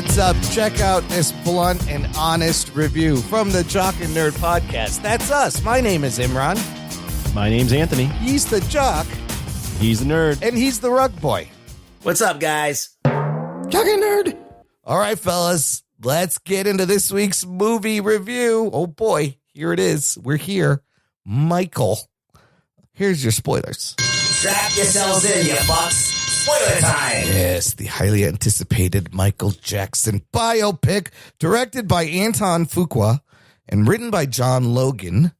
what's up? Check out this blunt and honest review from the Jock and Nerd Podcast. That's us. My name is Imran. My name's Anthony. He's the jock. He's the nerd. And he's the rug boy. What's up, guys? Jock and Nerd. All right, fellas. Let's get into this week's movie review. Oh, boy. Here it is. We're here. Michael. Here's your spoilers. Strap yourselves in, you fucks. Spoiler time. Yes, the highly anticipated Michael Jackson biopic, directed by Anton Fuqua and written by John Logan.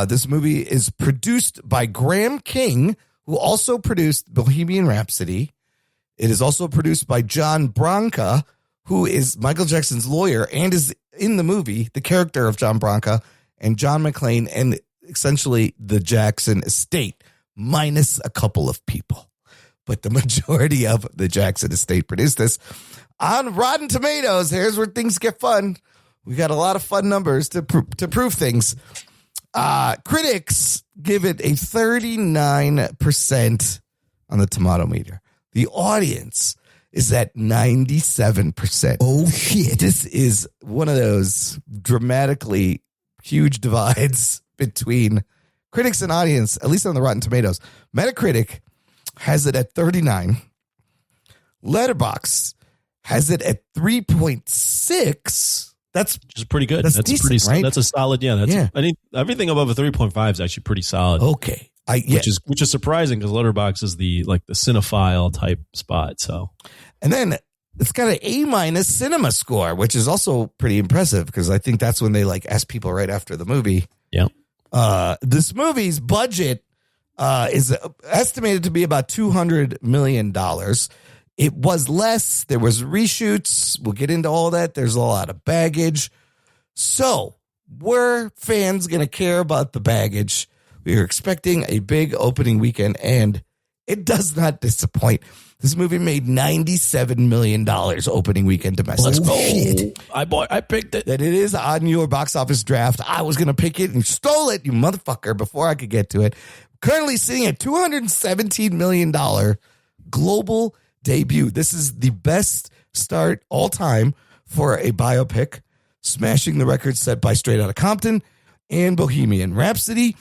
This movie is produced by Graham King, who also produced Bohemian Rhapsody. It is also produced by John Branca, who is Michael Jackson's lawyer and is in the movie, the character of John Branca, and John McClane, and essentially the Jackson estate, minus a couple of people. But the majority of the Jackson estate produced this. On Rotten Tomatoes, here's where things get fun. We got a lot of fun numbers to prove things. Critics give it a 39% on the tomato meter. The audience is at 97%. Oh, shit. This is one of those dramatically huge divides between critics and audience, at least on the Rotten Tomatoes. Metacritic has it at 39. Letterboxd has it at 3.6. That's just pretty good. That's decent, pretty. Right? That's a solid. Yeah. I think everything above a 3.5 is actually pretty solid. Okay. Which is surprising because Letterboxd is the cinephile type spot. So, and then it's got an A- cinema score, which is also pretty impressive because I think that's when they ask people right after the movie. Yeah. This movie's budget is estimated to be about $200 million. It was less. There was reshoots. We'll get into all that. There's a lot of baggage. So were fans going to care about the baggage? We are expecting a big opening weekend, and it does not disappoint. This movie made $97 million opening weekend domestic. Oh, shit. I picked it. That it is on your box office draft. I was going to pick it and you stole it, you motherfucker, before I could get to it. Currently sitting at $217 million global debut. This is the best start all time for a biopic, smashing the record set by Straight Outta Compton and Bohemian Rhapsody.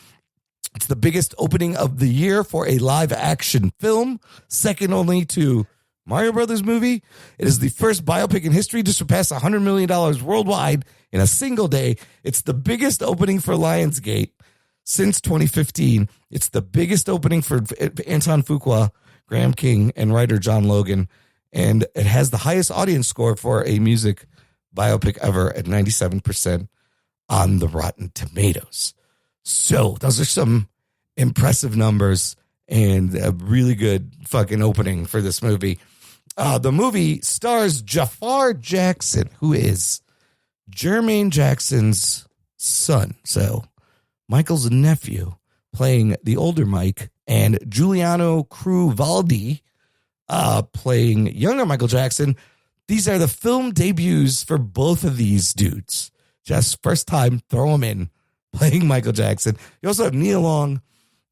It's the biggest opening of the year for a live action film, second only to Mario Brothers movie. It is the first biopic in history to surpass $100 million worldwide in a single day. It's the biggest opening for Lionsgate since 2015. It's the biggest opening for Anton Fuqua, Graham King, and writer John Logan. And it has the highest audience score for a music biopic ever at 97% on the Rotten Tomatoes. So those are some impressive numbers and a really good fucking opening for this movie. The movie stars Jafar Jackson, who is Jermaine Jackson's son. So Michael's nephew, playing the older Mike, and Giuliano Cruvaldi playing younger Michael Jackson. These are the film debuts for both of these dudes. Just first time, throw them in. Playing Michael Jackson. You also have Nia Long,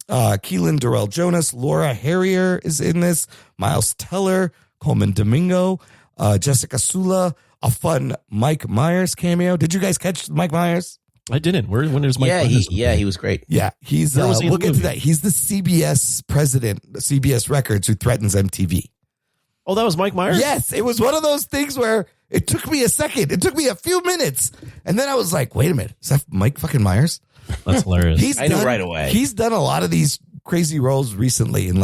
Keelan Darrell Jonas, Laura Harrier is in this, Miles Teller, Coleman Domingo, Jessica Sula, a fun Mike Myers cameo. Did you guys catch Mike Myers? I didn't. When is Mike Myers? He was great. Yeah, he's we'll get to that. He's the CBS president, CBS Records, who threatens MTV. Oh, that was Mike Myers? Yes, it was one of those things where it took me a second. It took me a few minutes. And then I was like, wait a minute. Is that Mike fucking Myers? That's hilarious. I knew right away. He's done a lot of these crazy roles recently in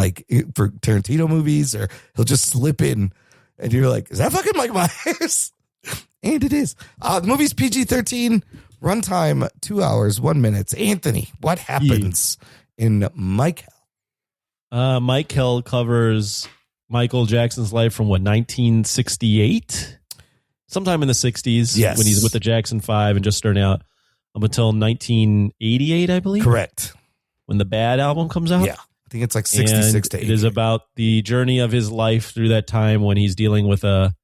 for Tarantino movies, or he'll just slip in and you're like, is that fucking Mike Myers? And it is. The movie's PG-13, runtime 2 hours, 1 minute. Anthony, what happens in Mike Hell? Mike Hell covers Michael Jackson's life from 1968? Sometime in the 60s, yes, when he's with the Jackson 5 and just starting out, up until 1988, I believe. Correct. When the Bad album comes out. Yeah, I think it's like 66 to 80. It is about the journey of his life through that time when he's dealing with a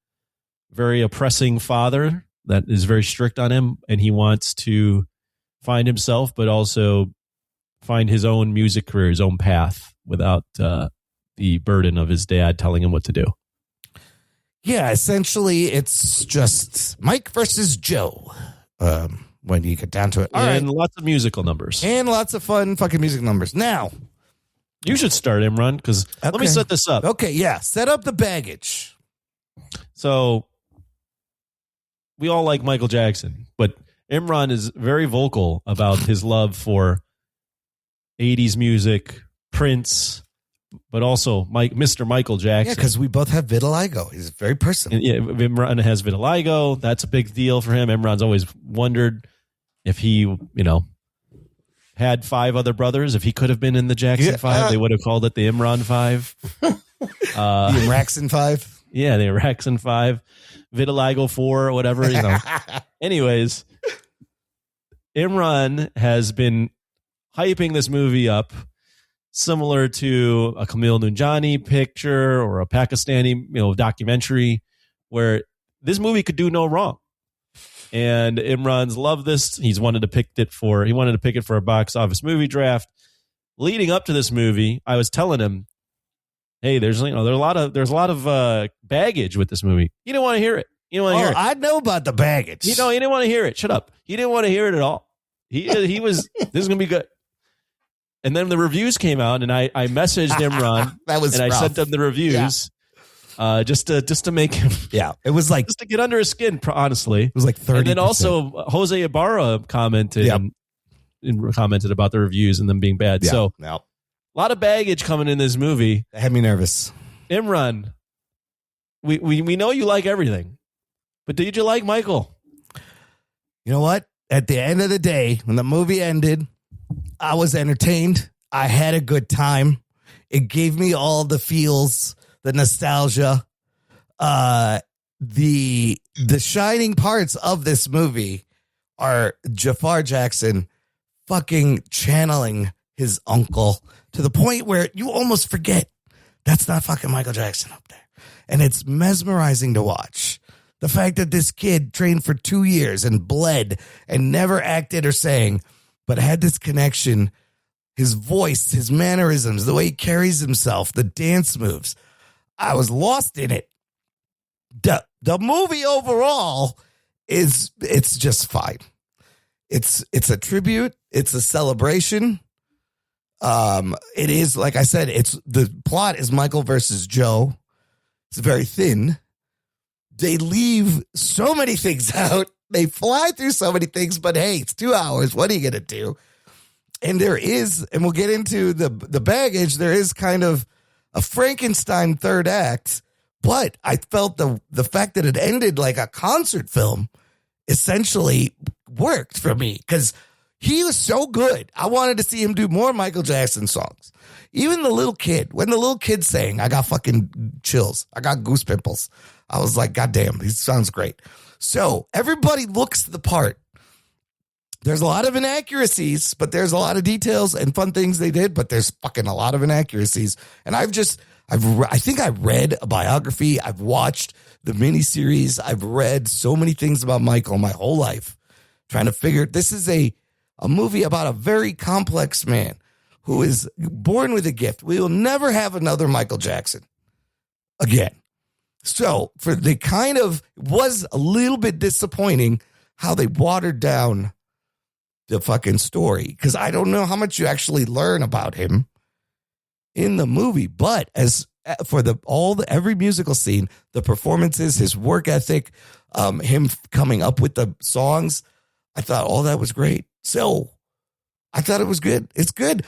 very oppressing father that is very strict on him, and he wants to find himself, but also find his own music career, his own path, without the burden of his dad telling him what to do. Yeah, essentially, it's just Mike versus Joe. When you get down to it, and lots of musical numbers and lots of fun fucking music numbers. Now, you should start, Imran, because let me set this up. Okay, yeah, set up the baggage. So we all like Michael Jackson, but Imran is very vocal about his love for 80s music, Prince, but also Mr. Michael Jackson. Yeah, because we both have vitiligo. He's very personal. And, yeah, Imran has vitiligo. That's a big deal for him. Imran's always wondered if he, had 5 other brothers. If he could have been in the Jackson 5, they would have called it the Imran 5. The Imraxon 5. Yeah, the Imraxon 5. Vitiligo 4 or whatever, Anyways, Imran has been hyping this movie up similar to a Camille Nunjani picture or a Pakistani, documentary where this movie could do no wrong. And Imran's loved this. He wanted to pick it for a box office movie draft. Leading up to this movie, I was telling him, hey, there's a lot of baggage with this movie. You didn't want to hear it. I know about the baggage. You didn't want to hear it. Shut up. He didn't want to hear it at all. He was, this is going to be good. And then the reviews came out, and I messaged Imran. I sent him the reviews, just to make him. Yeah, it was like just to get under his skin. Honestly, it was like 30%. And then also Jose Ibarra commented and commented about the reviews and them being bad. Yeah. So a lot of baggage coming in this movie. That had me nervous. Imran, we know you like everything, but did you like Michael? You know what? At the end of the day, when the movie ended, I was entertained. I had a good time. It gave me all the feels, the nostalgia, the shining parts of this movie are Jafar Jackson fucking channeling his uncle to the point where you almost forget that's not fucking Michael Jackson up there. And it's mesmerizing to watch. The fact that this kid trained for 2 years and bled and never acted or sang, but had this connection, his voice, his mannerisms, the way he carries himself, the dance moves. I was lost in it. The movie overall it's just fine. It's a tribute. It's a celebration. It is, like I said, the plot is Michael versus Joe. It's very thin. They leave so many things out. They fly through so many things, but hey, it's 2 hours. What are you going to do? And there is, and we'll get into the baggage, there is kind of a Frankenstein third act, but I felt the fact that it ended like a concert film essentially worked for me because he was so good. I wanted to see him do more Michael Jackson songs. Even the little kid, when the little kid sang, I got fucking chills. I got goose pimples. I was like, God damn, he sounds great. So everybody looks the part. There's a lot of inaccuracies, but there's a lot of details and fun things they did, but there's fucking a lot of inaccuracies. And I think I read a biography. I've watched the miniseries. I've read so many things about Michael my whole life, trying to figure, this is a movie about a very complex man who is born with a gift. We will never have another Michael Jackson again. So it was a little bit disappointing how they watered down the fucking story, because I don't know how much you actually learn about him in the movie. But as for every musical scene, the performances, his work ethic, him coming up with the songs, I thought all that was great. So I thought it was good. It's good.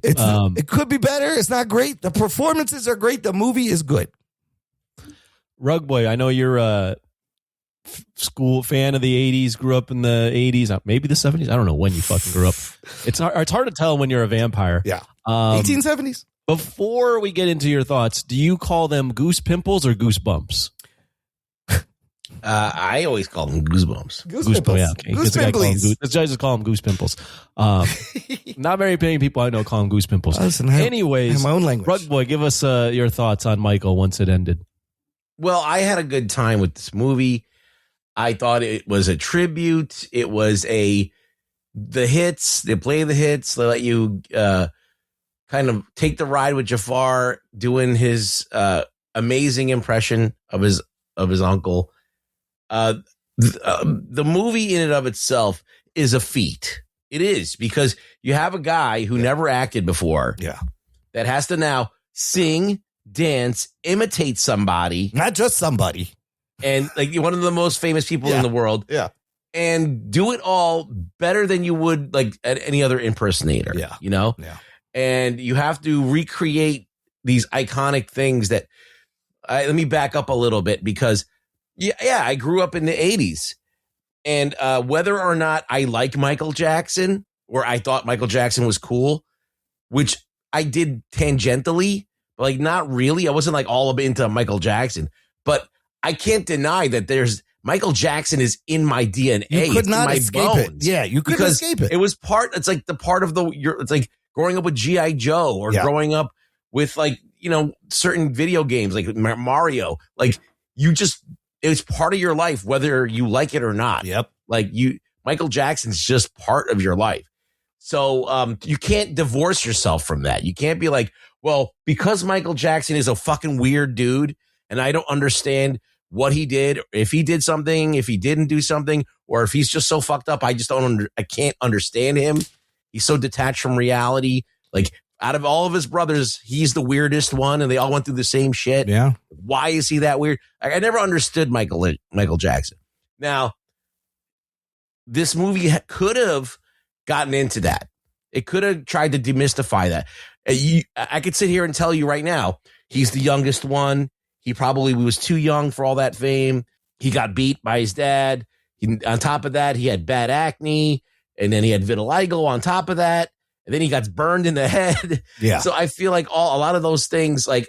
It could be better. It's not great. The performances are great. The movie is good. Rug Boy, I know you're a school fan of the 80s, grew up in the 80s, maybe the 70s. I don't know when you fucking grew up. It's hard to tell when you're a vampire. Yeah. 1870s. Before we get into your thoughts, do you call them goose pimples or goose bumps? I always call them goosebumps. Goose pimples. Yeah, okay. Goose pimples. This guy just call them goose pimples. Not very many people I know call them goose pimples. Listen, anyways, I have my own language. Rug Boy, give us your thoughts on Michael once it ended. Well, I had a good time with this movie. I thought it was a tribute. It was the hits. They play the hits. They let you kind of take the ride with Jafar doing his amazing impression of his uncle. The movie in and of itself is a feat. It is, because you have a guy who never acted before. Yeah. That has to now sing, dance, imitate somebody. Not just somebody. And like one of the most famous people in the world. Yeah. And do it all better than you would like at any other impersonator. Yeah. You know? Yeah. And you have to recreate these iconic things that let me back up a little bit, because I grew up in the 80s. And whether or not I like Michael Jackson, or I thought Michael Jackson was cool, which I did tangentially, but like not really. I wasn't like all up into Michael Jackson, but I can't deny that Michael Jackson is in my DNA. You could not my escape bones. it. Yeah, you couldn't escape it. It was it's like the part of it's like growing up with G.I. Joe, or growing up with like, certain video games like Mario. Like it's part of your life, whether you like it or not. Yep. Like Michael Jackson's just part of your life. So you can't divorce yourself from that. You can't be like, well, because Michael Jackson is a fucking weird dude and I don't understand what he did, if he did something, if he didn't do something, or if he's just so fucked up, I can't understand him. He's so detached from reality. Like, out of all of his brothers, he's the weirdest one, and they all went through the same shit. Yeah. Why is he that weird? I never understood Michael Jackson. Now, this movie could have gotten into that. It could have tried to demystify that. I could sit here and tell you right now, he's the youngest one. He probably was too young for all that fame. He got beat by his dad. On top of that, he had bad acne, and then he had vitiligo on top of that. And then he got burned in the head. Yeah. So I feel like a lot of those things, like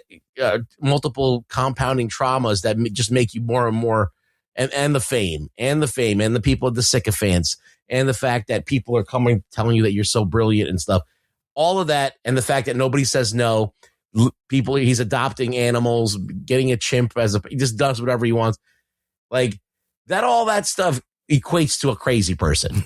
multiple compounding traumas that just make you more and more, and the fame and the people, the sycophants, and the fact that people are telling you that you're so brilliant and stuff. All of that, and the fact that nobody says no. He's adopting animals, getting a chimp he just does whatever he wants. Like that, all that stuff equates to a crazy person.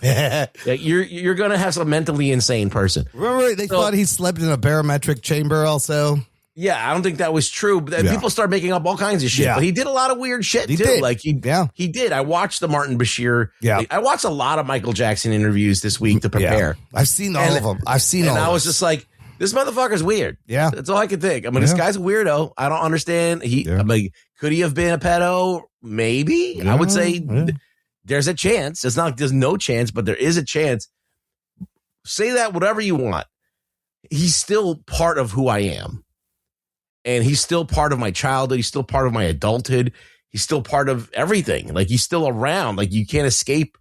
You're going to have some mentally insane person. Remember, they thought he slept in a barometric chamber also? Yeah, I don't think that was true. But people start making up all kinds of shit. Yeah. But he did a lot of weird shit, too. Did. Like, he did. I watched the Martin Bashir. Yeah. I watched a lot of Michael Jackson interviews this week to prepare. Yeah. I've seen all of them. And I was just like, this motherfucker's weird. Yeah. That's all I could think. I mean, this guy's a weirdo. I don't understand. I'm like, could he have been a pedo? Maybe. I would say there's a chance. There's no chance, but there is a chance. Say that whatever you want. He's still part of who I am. And he's still part of my childhood. He's still part of my adulthood. He's still part of everything. Like, he's still around. Like, you can't escape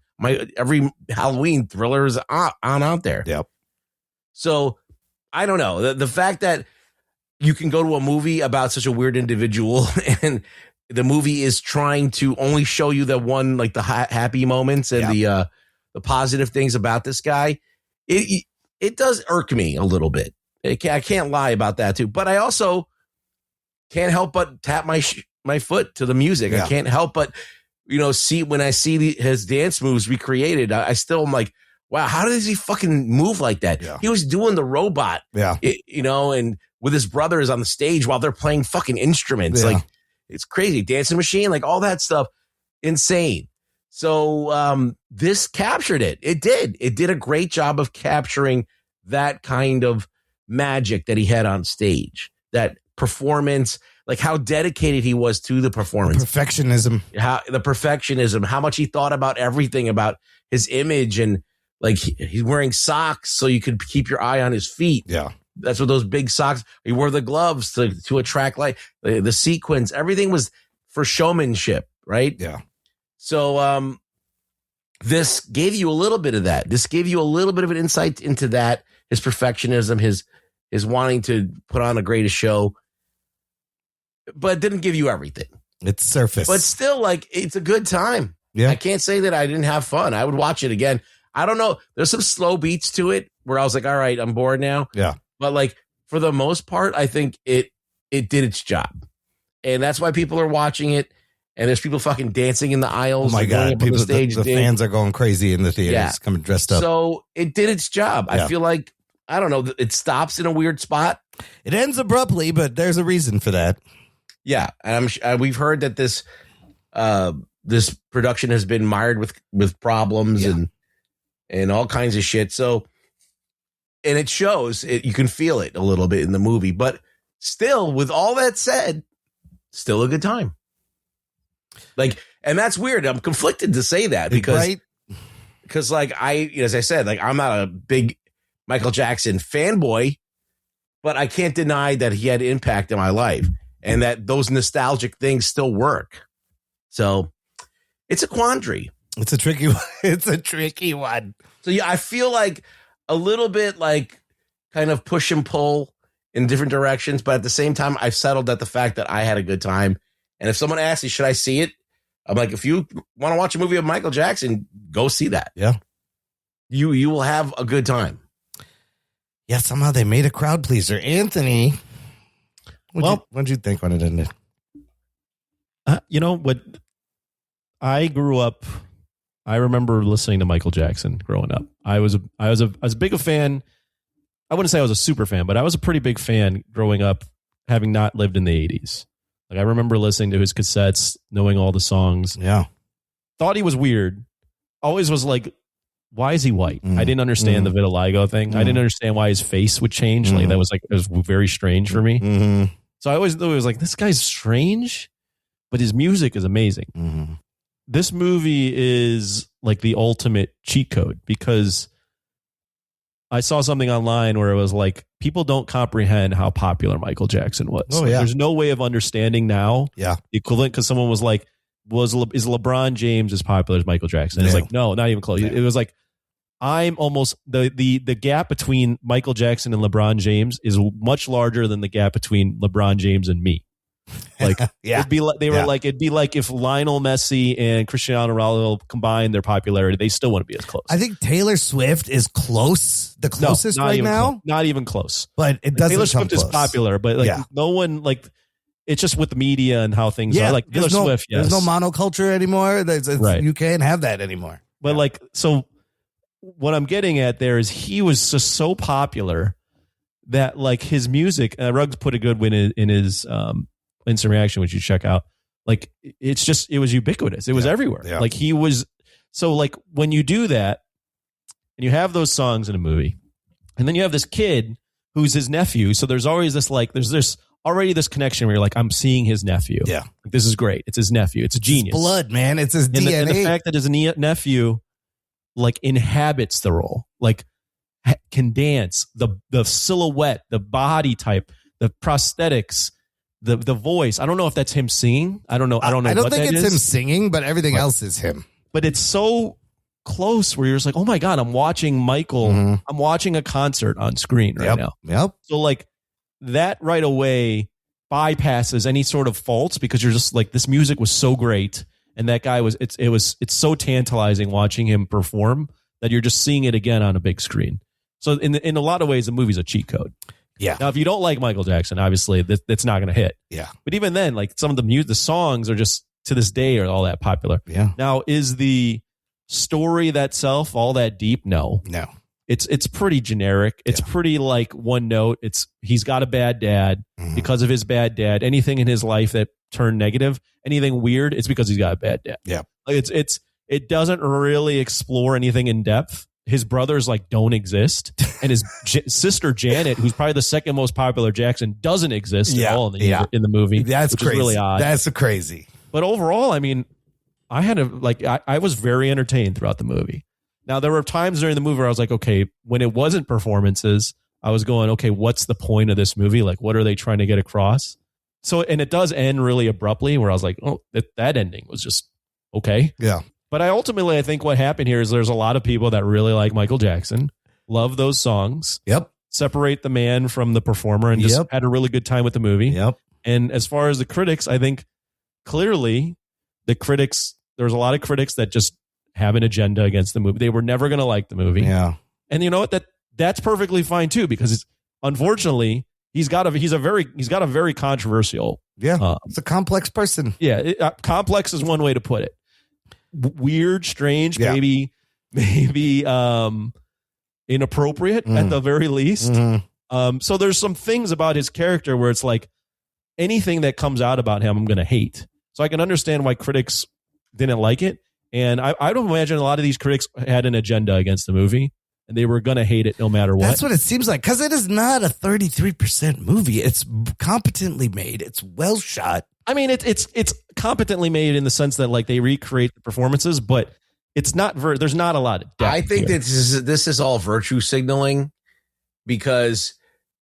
every Halloween thriller is on out there. Yep. So, I don't know. The fact that you can go to a movie about such a weird individual and the movie is trying to only show you the one, like the happy moments and the positive things about this guy, it does irk me a little bit. I can't lie about that too. But I also can't help but tap my foot to the music. Yeah. I can't help but see when I see his dance moves recreated. I still am like, wow, how does he fucking move like that? Yeah. He was doing the robot, and with his brothers on the stage while they're playing fucking instruments. Yeah. Like, it's crazy. Dancing Machine, like all that stuff, insane. So this captured it. It did. It did a great job of capturing that kind of magic that he had on stage, that performance, like how dedicated he was to the performance. Perfectionism. The perfectionism, how much he thought about everything, about his image, and like he's wearing socks so you could keep your eye on his feet. Yeah. That's what those big socks. He wore the gloves to attract light. The sequins, everything was for showmanship, right? Yeah. So this gave you a little bit of that. This gave you a little bit of an insight into that, his perfectionism, his wanting to put on the greatest show, but it didn't give you everything. It's surface. But still, like, it's a good time. Yeah. I can't say that I didn't have fun. I would watch it again. I don't know. There's some slow beats to it where I was like, all right, I'm bored now. Yeah. But like, for the most part, I think it did its job. And that's why people are watching it. And there's people fucking dancing in the aisles. Oh my God. People, the fans are going crazy in the theaters, coming dressed up. So it did its job. I feel like, I don't know, it stops in a weird spot. It ends abruptly, but there's a reason for that. Yeah, and we've heard that this production has been mired with problems and all kinds of shit. So, and it shows it. You can feel it a little bit in the movie, but still, with all that said, still a good time. Like, and that's weird. I'm conflicted to say that because like as I said, like I'm not a big Michael Jackson fanboy, but I can't deny that he had impact in my life and that those nostalgic things still work. So it's a quandary. It's a tricky one. It's a tricky one. So yeah, I feel like a little bit like kind of push and pull in different directions, but at the same time, I've settled at the fact that I had a good time. And if someone asks me, should I see it? I'm like, if you want to watch a movie of Michael Jackson, go see that. Yeah. You will have a good time. Yeah, somehow they made a crowd pleaser. Anthony, what'd you think when it ended? You know what? I grew up. I remember listening to Michael Jackson growing up. I was a big a fan. I wouldn't say I was a super fan, but I was a pretty big fan growing up, having not lived in the 80s. Like I remember listening to his cassettes, knowing all the songs. Yeah. Thought he was weird. Always was like, why is he white? I didn't understand the vitiligo thing. I didn't understand why his face would change. Like that was it was very strange for me. So I always thought it was like, this guy's strange, but his music is amazing. This movie is like the ultimate cheat code because I saw something online where it was like, people don't comprehend how popular Michael Jackson was. Oh, yeah. There's no way of understanding now the equivalent because someone was like, is LeBron James as popular as Michael Jackson? It's like, no, not even close. It was like, I'm almost the gap between Michael Jackson and LeBron James is much larger than the gap between LeBron James and me. Like, it'd be like it'd be like if Lionel Messi and Cristiano Ronaldo combined their popularity, they still wouldn't be as close. I think Taylor Swift is the closest right now. Not even close. But it doesn't. Taylor Swift is popular, but like no one like. It's just with the media and how things are. Like Taylor Swift, there's no monoculture anymore. Right. You can't have that anymore. But like, so what I'm getting at there is he was just so popular that like his music, Ruggs put a good win in his instant reaction, which you check out. Like it was ubiquitous. It was everywhere. Yeah. Like he was, so like when you do that and you have those songs in a movie and then you have this kid who's his nephew. So there's always this, like, there's this already this connection where you're like, I'm seeing his nephew. Yeah. Like, this is great. It's his nephew. It's a genius. His blood, man. It's his DNA. And the fact that his nephew like inhabits the role, like can dance, the silhouette, the body type, the prosthetics, the voice. I don't know if that's him singing. I don't know. I don't think it's him singing, but everything else is him. But it's so close where you're just like, oh my God, I'm watching Michael. I'm watching a concert on screen right now. Yep. So like that right away bypasses any sort of faults because you're just like, this music was so great. And that guy it's so tantalizing watching him perform that you're just seeing it again on a big screen. So in a lot of ways, the movie's a cheat code. Yeah. Now, if you don't like Michael Jackson, obviously that's not going to hit. Yeah. But even then, like some of the songs are just to this day are all that popular. Yeah. Now, is the story thatself all that deep? No. It's pretty generic. It's pretty like one note. He's got a bad dad because of his bad dad. Anything in his life that turned negative, anything weird, it's because he's got a bad dad. Yeah. It doesn't really explore anything in depth. His brothers like don't exist, and his sister Janet, who's probably the second most popular Jackson, doesn't exist at all in the movie. That's which crazy. Is really odd. That's crazy. But overall, I mean, I was very entertained throughout the movie. Now, there were times during the movie where I was like, okay, when it wasn't performances, I was going, okay, what's the point of this movie? Like, what are they trying to get across? So, and it does end really abruptly where I was like, oh, that ending was just okay. Yeah. But I think what happened here is there's a lot of people that really like Michael Jackson, love those songs. Yep. Separate the man from the performer and just had a really good time with the movie. Yep. And as far as the critics, I think clearly there's a lot of critics that just have an agenda against the movie. They were never going to like the movie. Yeah. And you know what? That's perfectly fine too, because unfortunately he's got a very controversial. Yeah. It's a complex person. Yeah. Complex is one way to put it. Weird, strange, maybe inappropriate at the very least. So there's some things about his character where it's like, anything that comes out about him, I'm going to hate. So I can understand why critics didn't like it. And I don't imagine a lot of these critics had an agenda against the movie, and they were going to hate it no matter what. That's what it seems like, because it is not a 33% movie. It's competently made. It's well shot. I mean, it's competently made in the sense that like they recreate the performances, but it's not. There's not a lot of depth. I think here. that this is all virtue signaling, because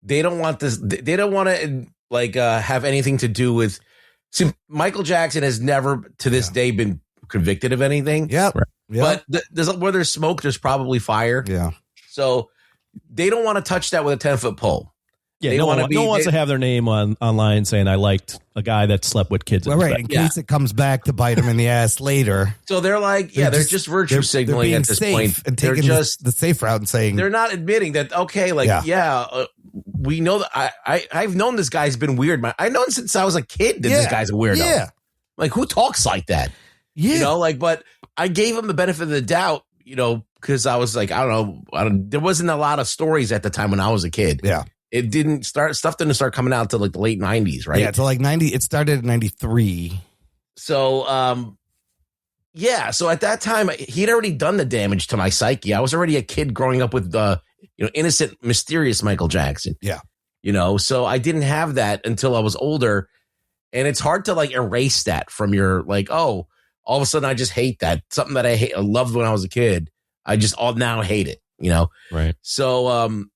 they don't want this. They don't want to like have anything to do with. See, Michael Jackson has never to this day been convicted of anything. Yep. Right. Yep. But where there's smoke, there's probably fire. Yeah. So they don't want to touch that with a 10-foot pole. Yeah, no one wants to have their name online saying I liked a guy that slept with kids. Well, right, in case it comes back to bite him in the ass later. So they're like, they're just virtue signaling at this point. And taking just the safe route and saying they're not admitting that. Okay, like we know that I've known this guy's been weird. I've known since I was a kid that this guy's a weirdo. Yeah, like who talks like that? Yeah, you know, like. But I gave him the benefit of the doubt, you know, because I was like, I don't know, there wasn't a lot of stories at the time when I was a kid. Yeah. Stuff didn't start coming out until like the late 90s, right? Yeah, to like 90. It started in 93. So, so at that time, he'd already done the damage to my psyche. I was already a kid growing up with, innocent, mysterious Michael Jackson. Yeah. You know, so I didn't have that until I was older. And it's hard to like erase that from your like, oh, all of a sudden I just hate that. Something that I loved when I was a kid. I just now hate it, you know? Right. So,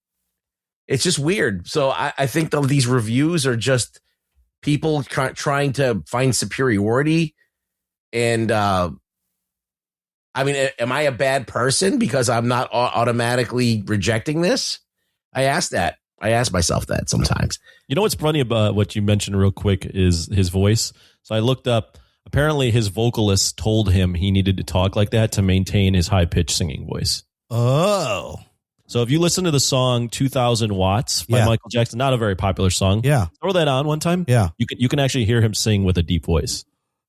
it's just weird. So I think that these reviews are just people trying to find superiority. And I mean, am I a bad person because I'm not automatically rejecting this? I ask myself that sometimes. You know what's funny about what you mentioned real quick is his voice. So I looked up. Apparently, his vocalist told him he needed to talk like that to maintain his high-pitched singing voice. Oh. So if you listen to the song 2000 Watts by Michael Jackson, not a very popular song. Yeah. Throw that on one time. Yeah. You can actually hear him sing with a deep voice.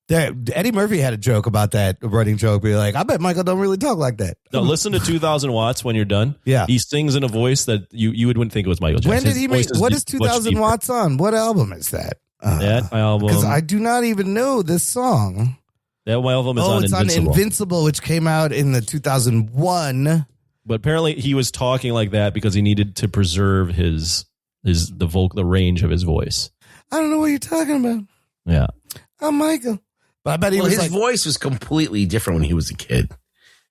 Eddie Murphy had a joke about that, a running joke. Be like, I bet Michael don't really talk like that. No, listen to 2000 Watts when you're done. Yeah. He sings in a voice that you wouldn't think it was Michael Jackson. When did he make, what is 2000 Watts on? What album is that? That album. Because I do not even know this song. That album is on Invincible. It's on Invincible, which came out in the 2001. But apparently he was talking like that because he needed to preserve the range of his voice. I don't know what you're talking about. Yeah. I'm Michael. But I bet his voice was completely different when he was a kid.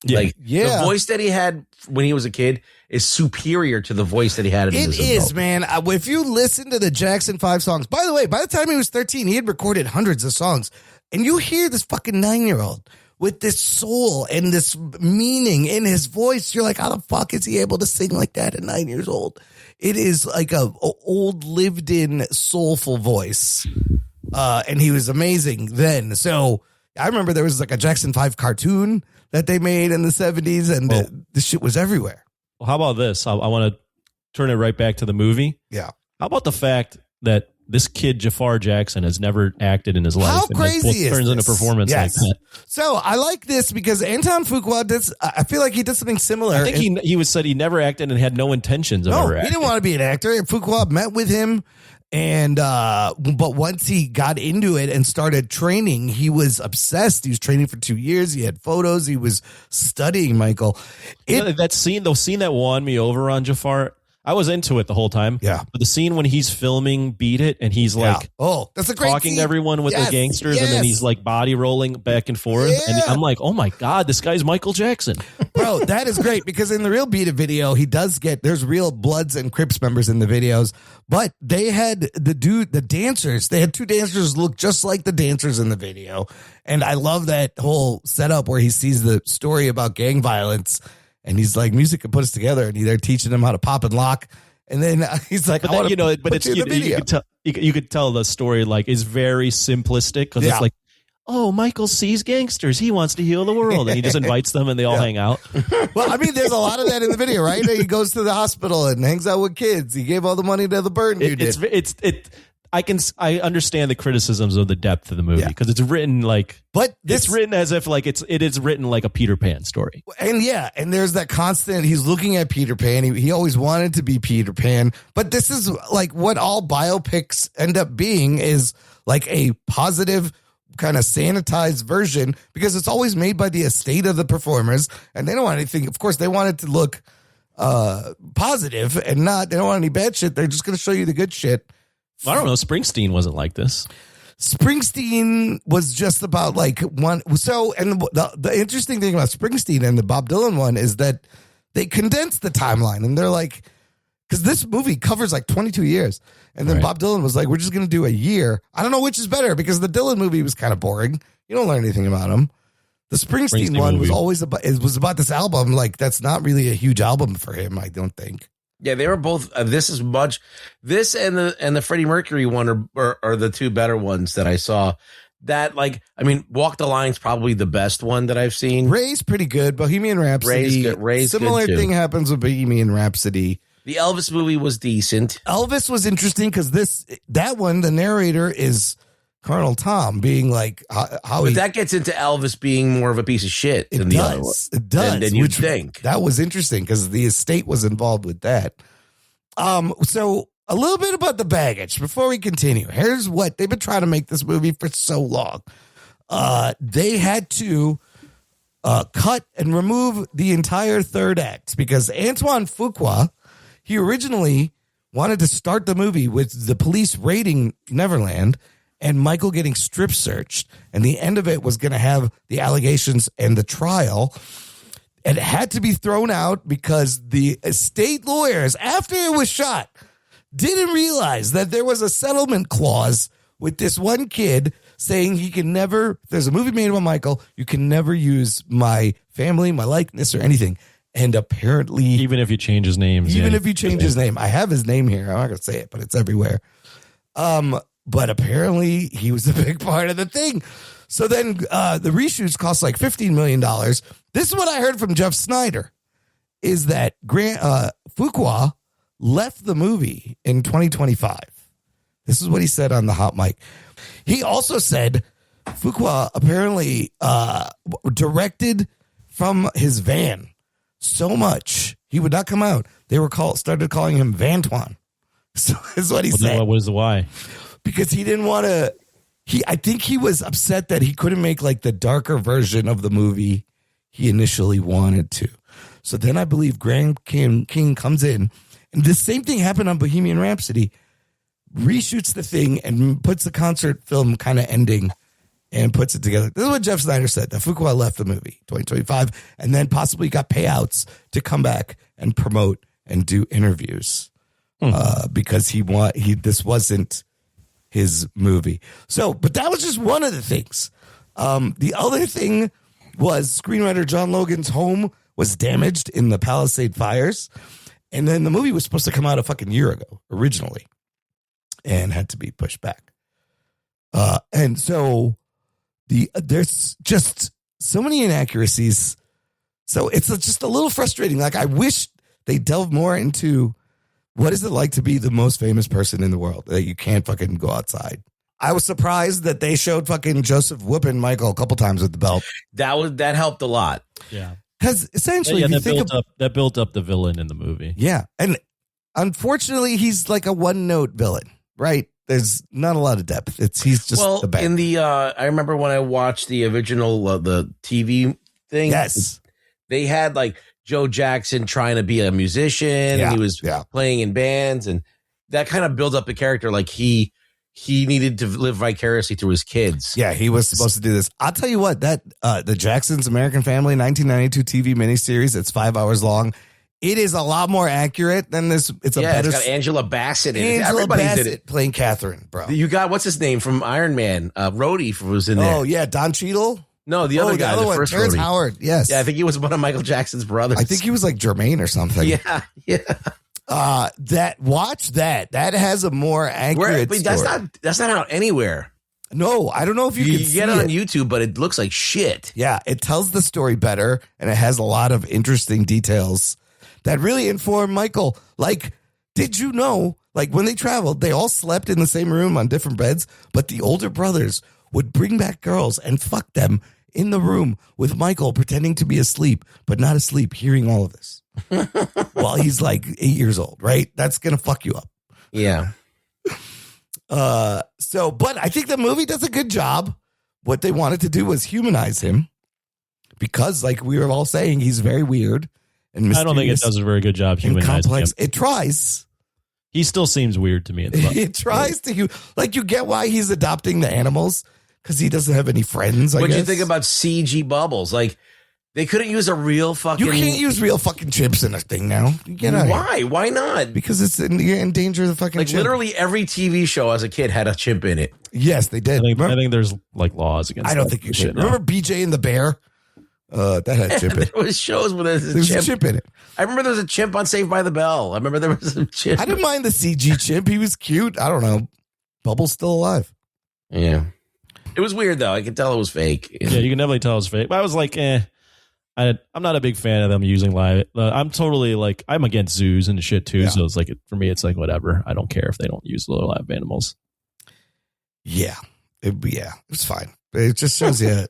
Yeah. The voice that he had when he was a kid is superior to the voice that he had. It is, man. If you listen to the Jackson 5 songs, by the way, by the time he was 13, he had recorded hundreds of songs. And you hear this fucking 9-year-old with this soul and this meaning in his voice. You're like, how the fuck is he able to sing like that at 9 years old? It is like a old lived in soulful voice. And he was amazing then. So I remember there was like a Jackson 5 cartoon that they made in the 70s and the shit was everywhere. Well, how about this? I want to turn it right back to the movie. Yeah. How about the fact that this kid, Jafar Jackson, has never acted in his life. How crazy is turns this? into performance like that. So I like this because Anton Fuqua I feel like he did something similar. I think he said he never acted and had no intentions of ever acting. He didn't want to be an actor. Fuqua met with him, and but once he got into it and started training, he was obsessed. He was training for 2 years. He had photos. He was studying Michael. That scene that won me over on Jafar. I was into it the whole time. Yeah. But the scene when he's filming Beat It and he's like that's a great talking scene. to everyone with the gangsters and then he's like body rolling back and forth. Yeah. And I'm like, oh my God, this guy's Michael Jackson. Bro, that is great because in the real Beat It video, there's real Bloods and Crips members in the videos, but they had the dancers, they had two dancers look just like the dancers in the video. And I love that whole setup where he sees the story about gang violence. And he's like, music can put us together. And they're teaching him how to pop and lock. And then he's like, you could tell the story like is very simplistic because it's like, oh, Michael sees gangsters. He wants to heal the world. And he just invites them and they all hang out. Well, I mean, there's a lot of that in the video, right? He goes to the hospital and hangs out with kids. He gave all the money to the burn dude. I understand the criticisms of the depth of the movie because it's written it's written as if it is written like a Peter Pan story. And there's that constant, he's looking at Peter Pan. He always wanted to be Peter Pan, but this is like what all biopics end up being, is like a positive kind of sanitized version, because it's always made by the estate of the performers, and they don't want anything. Of course, they want it to look positive and they don't want any bad shit. They're just going to show you the good shit. I don't know. Springsteen wasn't like this. Springsteen was just about like one. So, and the interesting thing about Springsteen and the Bob Dylan one is that they condensed the timeline, and they're like, because this movie covers like 22 years. And then Bob Dylan was like, we're just going to do a year. I don't know which is better, because the Dylan movie was kind of boring. You don't learn anything about him. The Springsteen one was always about, it was about this album. Like, that's not really a huge album for him, I don't think. Yeah, they were both. This and the Freddie Mercury one are the two better ones that I saw. That, like, I mean, Walk the Line's probably the best one that I've seen. Ray's pretty good. Bohemian Rhapsody. Ray's similar good thing happens with Bohemian Rhapsody. The Elvis movie was decent. Elvis was interesting because that one, the narrator is Colonel Tom, being like but that gets into Elvis being more of a piece of shit than the other one. It does. Than you'd think. That was interesting because the estate was involved with that. So a little bit about the baggage before we continue. Here's what they've been trying to make this movie for so long. They had to cut and remove the entire third act because Antoine Fuqua, he originally wanted to start the movie with the police raiding Neverland and Michael getting strip searched. And the end of it was going to have the allegations and the trial. And it had to be thrown out because the state lawyers, after it was shot, didn't realize that there was a settlement clause with this one kid saying he can never, if there's a movie made about Michael, you can never use my family, my likeness, or anything. And apparently, even if you change his name, if you change his name, I have his name here. I'm not going to say it, but it's everywhere. But apparently he was a big part of the thing. So then the reshoots cost like $15 million. This is what I heard from Jeff Snyder, is that Fuqua left the movie in 2025. This is what he said on the hot mic. He also said Fuqua apparently directed from his van so much he would not come out. They were started calling him Vantuan. So is what he said. What was the why? Because he didn't want to. I think he was upset that he couldn't make like the darker version of the movie he initially wanted to. So then I believe Graham King comes in, and the same thing happened on Bohemian Rhapsody. Reshoots the thing and puts the concert film kind of ending and puts it together. This is what Jeff Snyder said, that Fuqua left the movie 2025 and then possibly got payouts to come back and promote and do interviews because this wasn't his movie. So, but that was just one of the things. The other thing was screenwriter John Logan's home was damaged in the Palisade fires. And then the movie was supposed to come out a fucking year ago originally and had to be pushed back. And so there's just so many inaccuracies. So it's just a little frustrating. Like, I wish they delved more into what is it like to be the most famous person in the world that you can't fucking go outside. I was surprised that they showed fucking Joseph whooping Michael a couple times with the belt. That helped a lot. Yeah. Because essentially, if you think that built up the villain in the movie. Yeah. And unfortunately, he's like a one-note villain, right? There's not a lot of depth. He's just the bad. In the I remember when I watched the original the TV thing. Yes. They had like Joe Jackson trying to be a musician, and he was playing in bands, and that kind of built up the character. Like he needed to live vicariously through his kids. Yeah, he was supposed to do this. I'll tell you what, that the Jacksons American Family 1992 TV miniseries, it's 5 hours long. It is a lot more accurate than this. It's got Angela Bassett in it. Everybody did it. Playing Catherine, bro. You got, what's his name from Iron Man? Rhodey was in there. Oh, yeah, Don Cheadle? No, the other guy, the first Terrence Rhodey. Howard, yes. Yeah, I think he was one of Michael Jackson's brothers. I think he was like Jermaine or something. Yeah. That has a more accurate story. That's not out anywhere. No, I don't know if you can get it on YouTube, but it looks like shit. Yeah, it tells the story better, and it has a lot of interesting details that really inform Michael. Like, did you know, Like when they traveled, they all slept in the same room on different beds, but the older brothers would bring back girls and fuck them in the room with Michael pretending to be asleep, but not asleep, hearing all of this while he's like 8 years old, right? That's going to fuck you up. Yeah. But I think the movie does a good job. What they wanted to do was humanize him because, like we were all saying, he's very weird and mysterious. I don't think it does a very good job humanizing complex. him. It tries. He still seems weird to me. It tries to, you get why he's adopting the animals because he doesn't have any friends. What do you think about CG bubbles? Like, they couldn't use a real fucking. You can't use real fucking chips in a thing now. Why? Why not? Because you're in danger of the fucking like chip. literally every TV show as a kid had a chimp in it. Yes, they did. I think there's like laws against. I don't think you should. Remember BJ and the Bear? That had a chip in it. There was shows where there was a chimp in it. I remember there was a chimp on Saved by the Bell. I remember there was a chimp. I didn't mind the CG chimp. He was cute. I don't know. Bubble's still alive. Yeah. It was weird, though. I could tell it was fake. Yeah, you can definitely tell it's fake. But I was like, I'm not a big fan of them using live. I'm totally like, I'm against zoos and shit too. Yeah. So it's like, for me, it's like, whatever. I don't care if they don't use the live animals. Yeah. It was fine. It just shows you.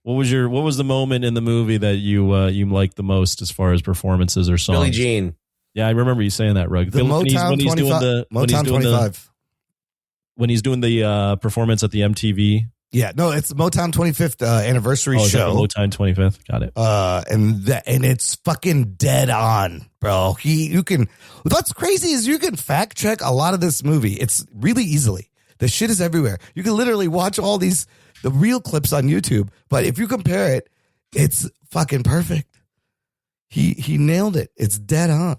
What was the moment in the movie that you liked the most as far as performances or songs? Billie Jean. Yeah, I remember you saying that, Rug. The Motown 25. When he's doing the performance at the MTV. Yeah, no, it's Motown 25th anniversary show. Motown 25th, got it. And it's fucking dead on, bro. What's crazy is you can fact check a lot of this movie. It's really easily. The shit is everywhere. You can literally watch all the real clips on YouTube, but if you compare it, it's fucking perfect. He nailed it. It's dead on.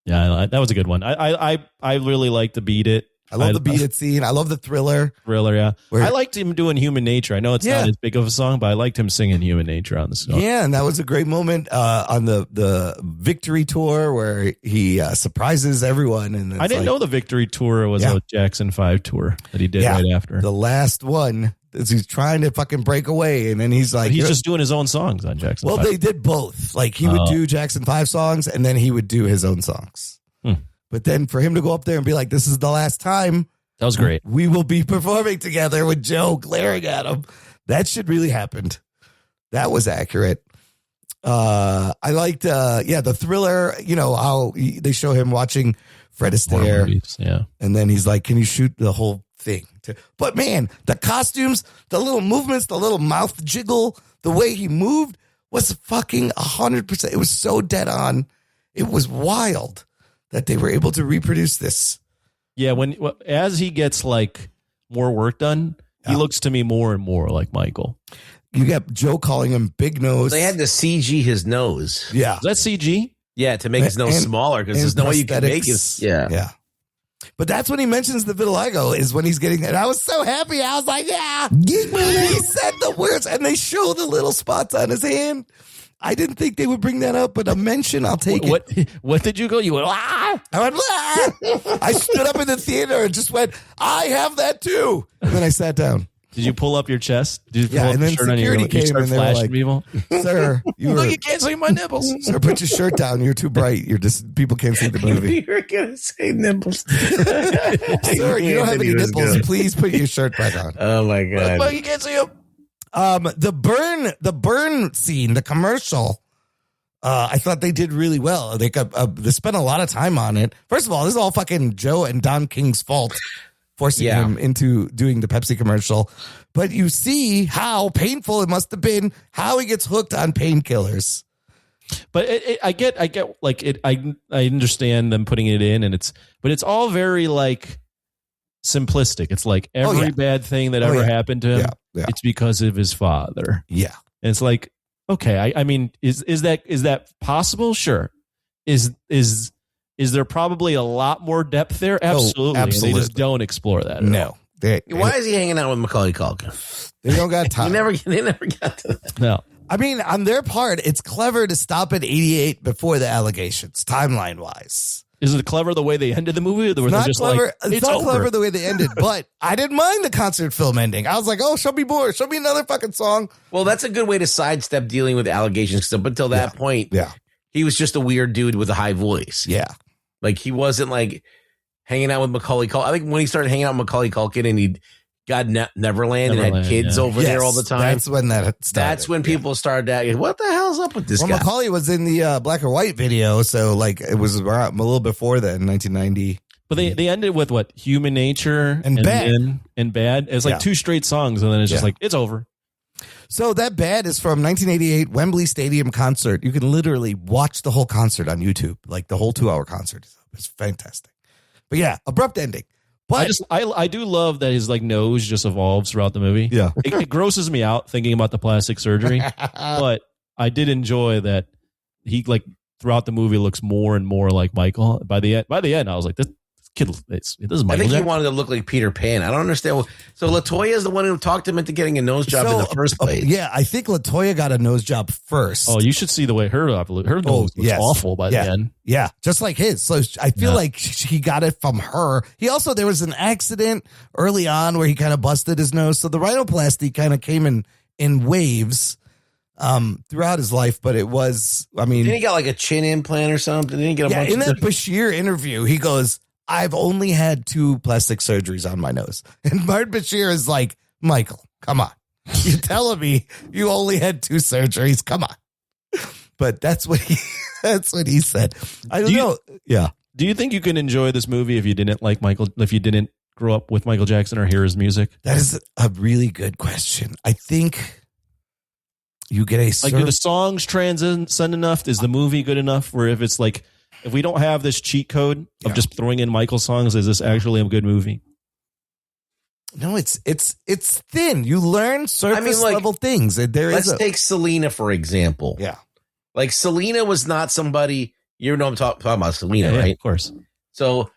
Yeah, that was a good one. I really like to Beat It. I love the Beat It scene. I love the Thriller. Yeah. I liked him doing Human Nature. I know it's not as big of a song, but I liked him singing Human Nature on the song. Yeah, and that was a great moment on the Victory Tour where he surprises everyone. And I didn't know the Victory Tour was a Jackson 5 tour that he did right after. The last one. He's trying to fucking break away, and then he's like, he's just doing his own songs on Jackson 5. Well, they did both. Like, he would do Jackson 5 songs, and then he would do his own songs. But then for him to go up there and be like, this is the last time. That was great. We will be performing together with Joe glaring at him. That shit really happened. That was accurate. I liked, the Thriller, how they show him watching Fred Astaire. Yeah. And then he's like, can you shoot the whole thing? But man, the costumes, the little movements, the little mouth jiggle, the way he moved was fucking 100%. It was so dead on. It was wild that they were able to reproduce this. Yeah, as he gets like more work done, he looks to me more and more like Michael. You got Joe calling him Big Nose. They had to CG his nose. Yeah. Is that CG? Yeah, to make his nose smaller because there's no way you can make his. Yeah. Yeah. But that's when he mentions the vitiligo is when he's getting it. I was so happy. I was like, yeah. He said the words and they show the little spots on his hand. I didn't think they would bring that up, but a mention, I'll take it. What did you go? You went, ah! I went, ah! I stood up in the theater and just went, I have that too. And then I sat down. Did you pull up your chest? Did you pull up and your then shirt on security came start and they were flashing like, people? Sir, you can't see my nipples. Sir, put your shirt down. You're too bright. People can't see the movie. You're going to say nipples. Sir, you don't have any nipples. Please put your shirt back on. Oh my God. Well, you can't see them. The burn scene, the commercial, I thought they did really well. They spent a lot of time on it. First of all, this is all fucking Joe and Don King's fault, forcing him into doing the Pepsi commercial. But you see how painful it must have been, how he gets hooked on painkillers. But I get like it. I understand them putting it in, but it's all very like simplistic. It's like every bad thing that ever happened to him, it's because of his father. Yeah, and it's like, okay, I mean, is that possible? Sure. Is there probably a lot more depth there? Absolutely. Absolutely. And they just don't explore that. No. Why is he hanging out with Macaulay Culkin? They don't got time. They never got to that. No. I mean, on their part, it's clever to stop at 88 before the allegations, timeline wise. Is it clever the way they ended the movie? Or not just clever. Like, it's not clever the way they ended, but I didn't mind the concert film ending. I was like, oh, show me more. Show me another fucking song. Well, that's a good way to sidestep dealing with allegations. Up until that point, he was just a weird dude with a high voice. Yeah. Like he wasn't like hanging out with Macaulay Culkin. I think when he started hanging out with Macaulay Culkin and he got Neverland and had kids over there all the time. That's when that started. That's when people started asking, what the hell's up with this guy? Macaulay was in the black or white video, so like it was a little before that in 1990. But they ended with what? Human Nature and Bad. And Bad. It's like 2 straight songs, and then it's just like, it's over. So that Bad is from 1988 Wembley Stadium concert. You can literally watch the whole concert on YouTube, like the whole 2-hour concert. It's fantastic. But yeah, abrupt ending. But I do love that his like nose just evolves throughout the movie. Yeah. It grosses me out thinking about the plastic surgery, but I did enjoy that he like throughout the movie looks more and more like Michael. By the end, I was like, this kid, it is Michael. I think Jackson. he wanted to look like Peter Pan. I don't understand. So LaToya is the one who talked him into getting a nose job in the first place. Yeah, I think LaToya got a nose job first. Oh, you should see the way her nose looks awful by the end. Yeah, just like his. So I feel like he got it from her. There was an accident early on where he kind of busted his nose. So the rhinoplasty kind of came in waves throughout his life. But it was, I mean. Didn't he got like a chin implant or something? Didn't he get a bunch in of that Bashir interview, he goes, I've only had 2 plastic surgeries on my nose. And Martin Bashir is like, Michael, come on. You're telling me you only had 2 surgeries. Come on. But that's what he said. I don't know. Yeah. Do you think you can enjoy this movie if you didn't like Michael, if you didn't grow up with Michael Jackson or hear his music? That is a really good question. I think you get do the songs transcend enough? Is the movie good enough where if it's like, if we don't have this cheat code of just throwing in Michael songs, is this actually a good movie? No, it's thin. You learn surface level things. Let's take Selena, for example. Yeah. Like Selena was not somebody, you know, I'm talking about Selena, right? Of course. So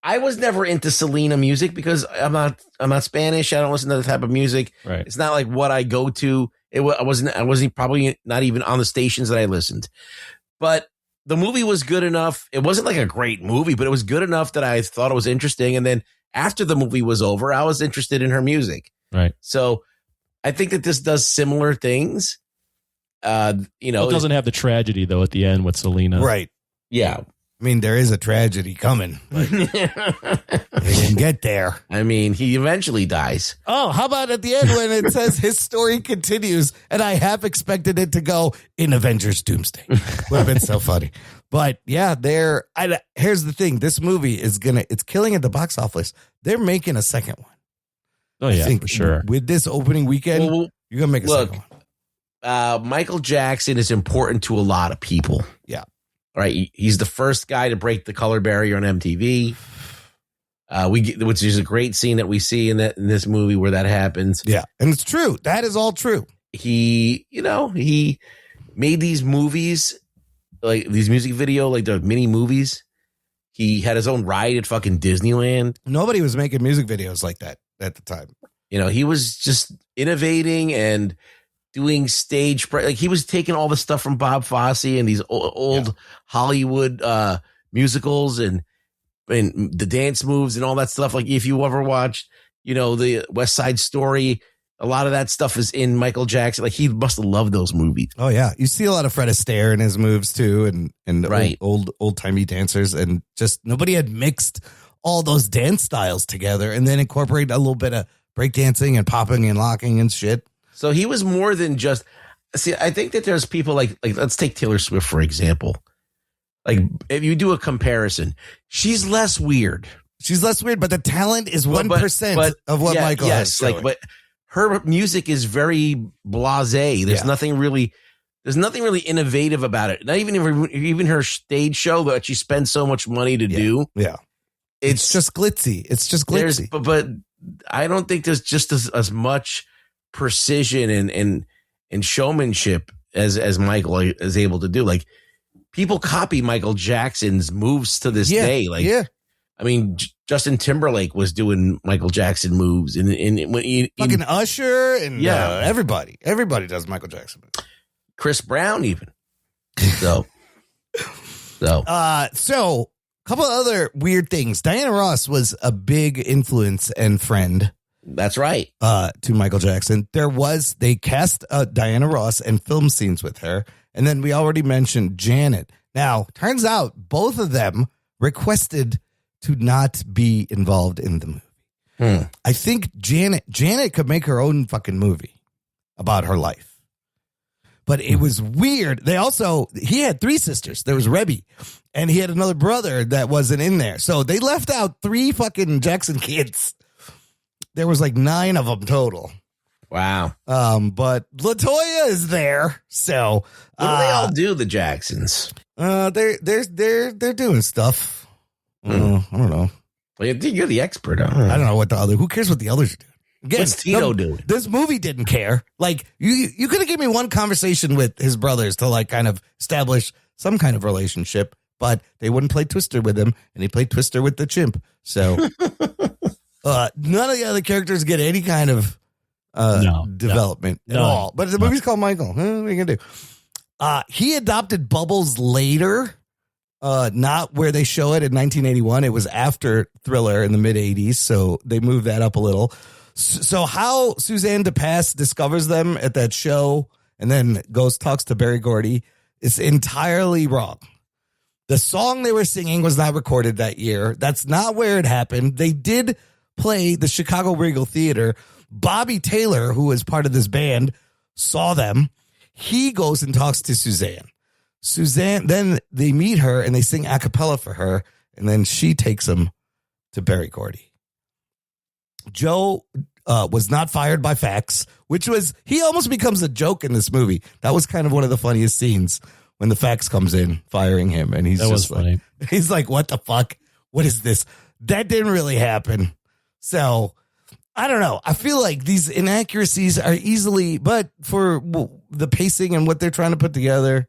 I was never into Selena music because I'm not Spanish. I don't listen to that type of music. Right. It's not like what I go to. I wasn't probably not even on the stations that I listened, but the movie was good enough. It wasn't like a great movie, but it was good enough that I thought it was interesting. And then after the movie was over, I was interested in her music. Right. So I think that this does similar things. It doesn't have the tragedy though at the end with Selena. Right. Yeah. I mean, there is a tragedy coming, but they didn't get there. I mean, he eventually dies. Oh, how about at the end when it says his story continues, and I half expected it to go in Avengers Doomsday. Would have been so funny. But yeah, here's the thing. This movie it's killing at the box office. They're making a second one. Oh yeah, for sure. With this opening weekend, you're going to make a second one. Michael Jackson is important to a lot of people. Yeah. Right. He's the first guy to break the color barrier on MTV. Which is a great scene that we see in this movie where that happens. Yeah. And it's true. That is all true. He made these movies, like these music video, like the mini movies. He had his own ride at fucking Disneyland. Nobody was making music videos like that at the time. He was just innovating and doing stage, like he was taking all the stuff from Bob Fosse and these old Hollywood musicals and the dance moves and all that stuff. Like if you ever watched, the West Side Story, a lot of that stuff is in Michael Jackson. Like he must have loved those movies. Oh yeah, you see a lot of Fred Astaire in his moves too, and right. old timey dancers, and just nobody had mixed all those dance styles together and then incorporate a little bit of breakdancing and popping and locking and shit. So he was more than just. See, I think that there's people like let's take Taylor Swift for example. Like if you do a comparison, she's less weird. She's less weird, but the talent is 1% of what Michael has. But her music is very blasé. There's nothing really innovative about it. Not even her stage show that she spends so much money to do. Yeah, it's just glitzy. It's just glitzy. But I don't think there's just as much precision and showmanship as Michael is able to do. Like people copy Michael Jackson's moves to this day. Like, I mean, Justin Timberlake was doing Michael Jackson moves, and fucking Usher and everybody does Michael Jackson moves. Chris Brown even. So a couple of other weird things. Diana Ross was a big influence and friend. That's right. To Michael Jackson. They cast Diana Ross and film scenes with her. And then we already mentioned Janet. Now, turns out both of them requested to not be involved in the movie. I think Janet could make her own fucking movie about her life. But it was weird. He had 3 sisters. There was Rebby, and he had another brother that wasn't in there. So they left out 3 fucking Jackson kids. There was like 9 of them total. Wow. But LaToya is there. So what do they all do, the Jacksons? They're doing stuff. I don't know. Well, you're the expert. I don't know what who cares what the others are doing. Again, What's Tito doing? This movie didn't care. Like you could have given me one conversation with his brothers to like kind of establish some kind of relationship, but they wouldn't play Twister with him, and he played Twister with the chimp. So none of the other characters get any kind of development at all. But the movie's called Michael. What are you gonna do? He adopted Bubbles later. Not where they show it in 1981. It was after Thriller in the mid 80s. So they moved that up a little. So how Suzanne DePass discovers them at that show and then talks to Berry Gordy is entirely wrong. The song they were singing was not recorded that year. That's not where it happened. They did play the Chicago Regal Theater. Bobby Taylor, who was part of this band, saw them. He goes and talks to Suzanne. Then they meet her and they sing a cappella for her, and then she takes him to Berry Gordy. Joe was not fired by Fax, he almost becomes a joke in this movie. That was kind of one of the funniest scenes when the Fax comes in firing him, and he's like, what the fuck? What is this? That didn't really happen. So I don't know. I feel like these inaccuracies are but for the pacing and what they're trying to put together,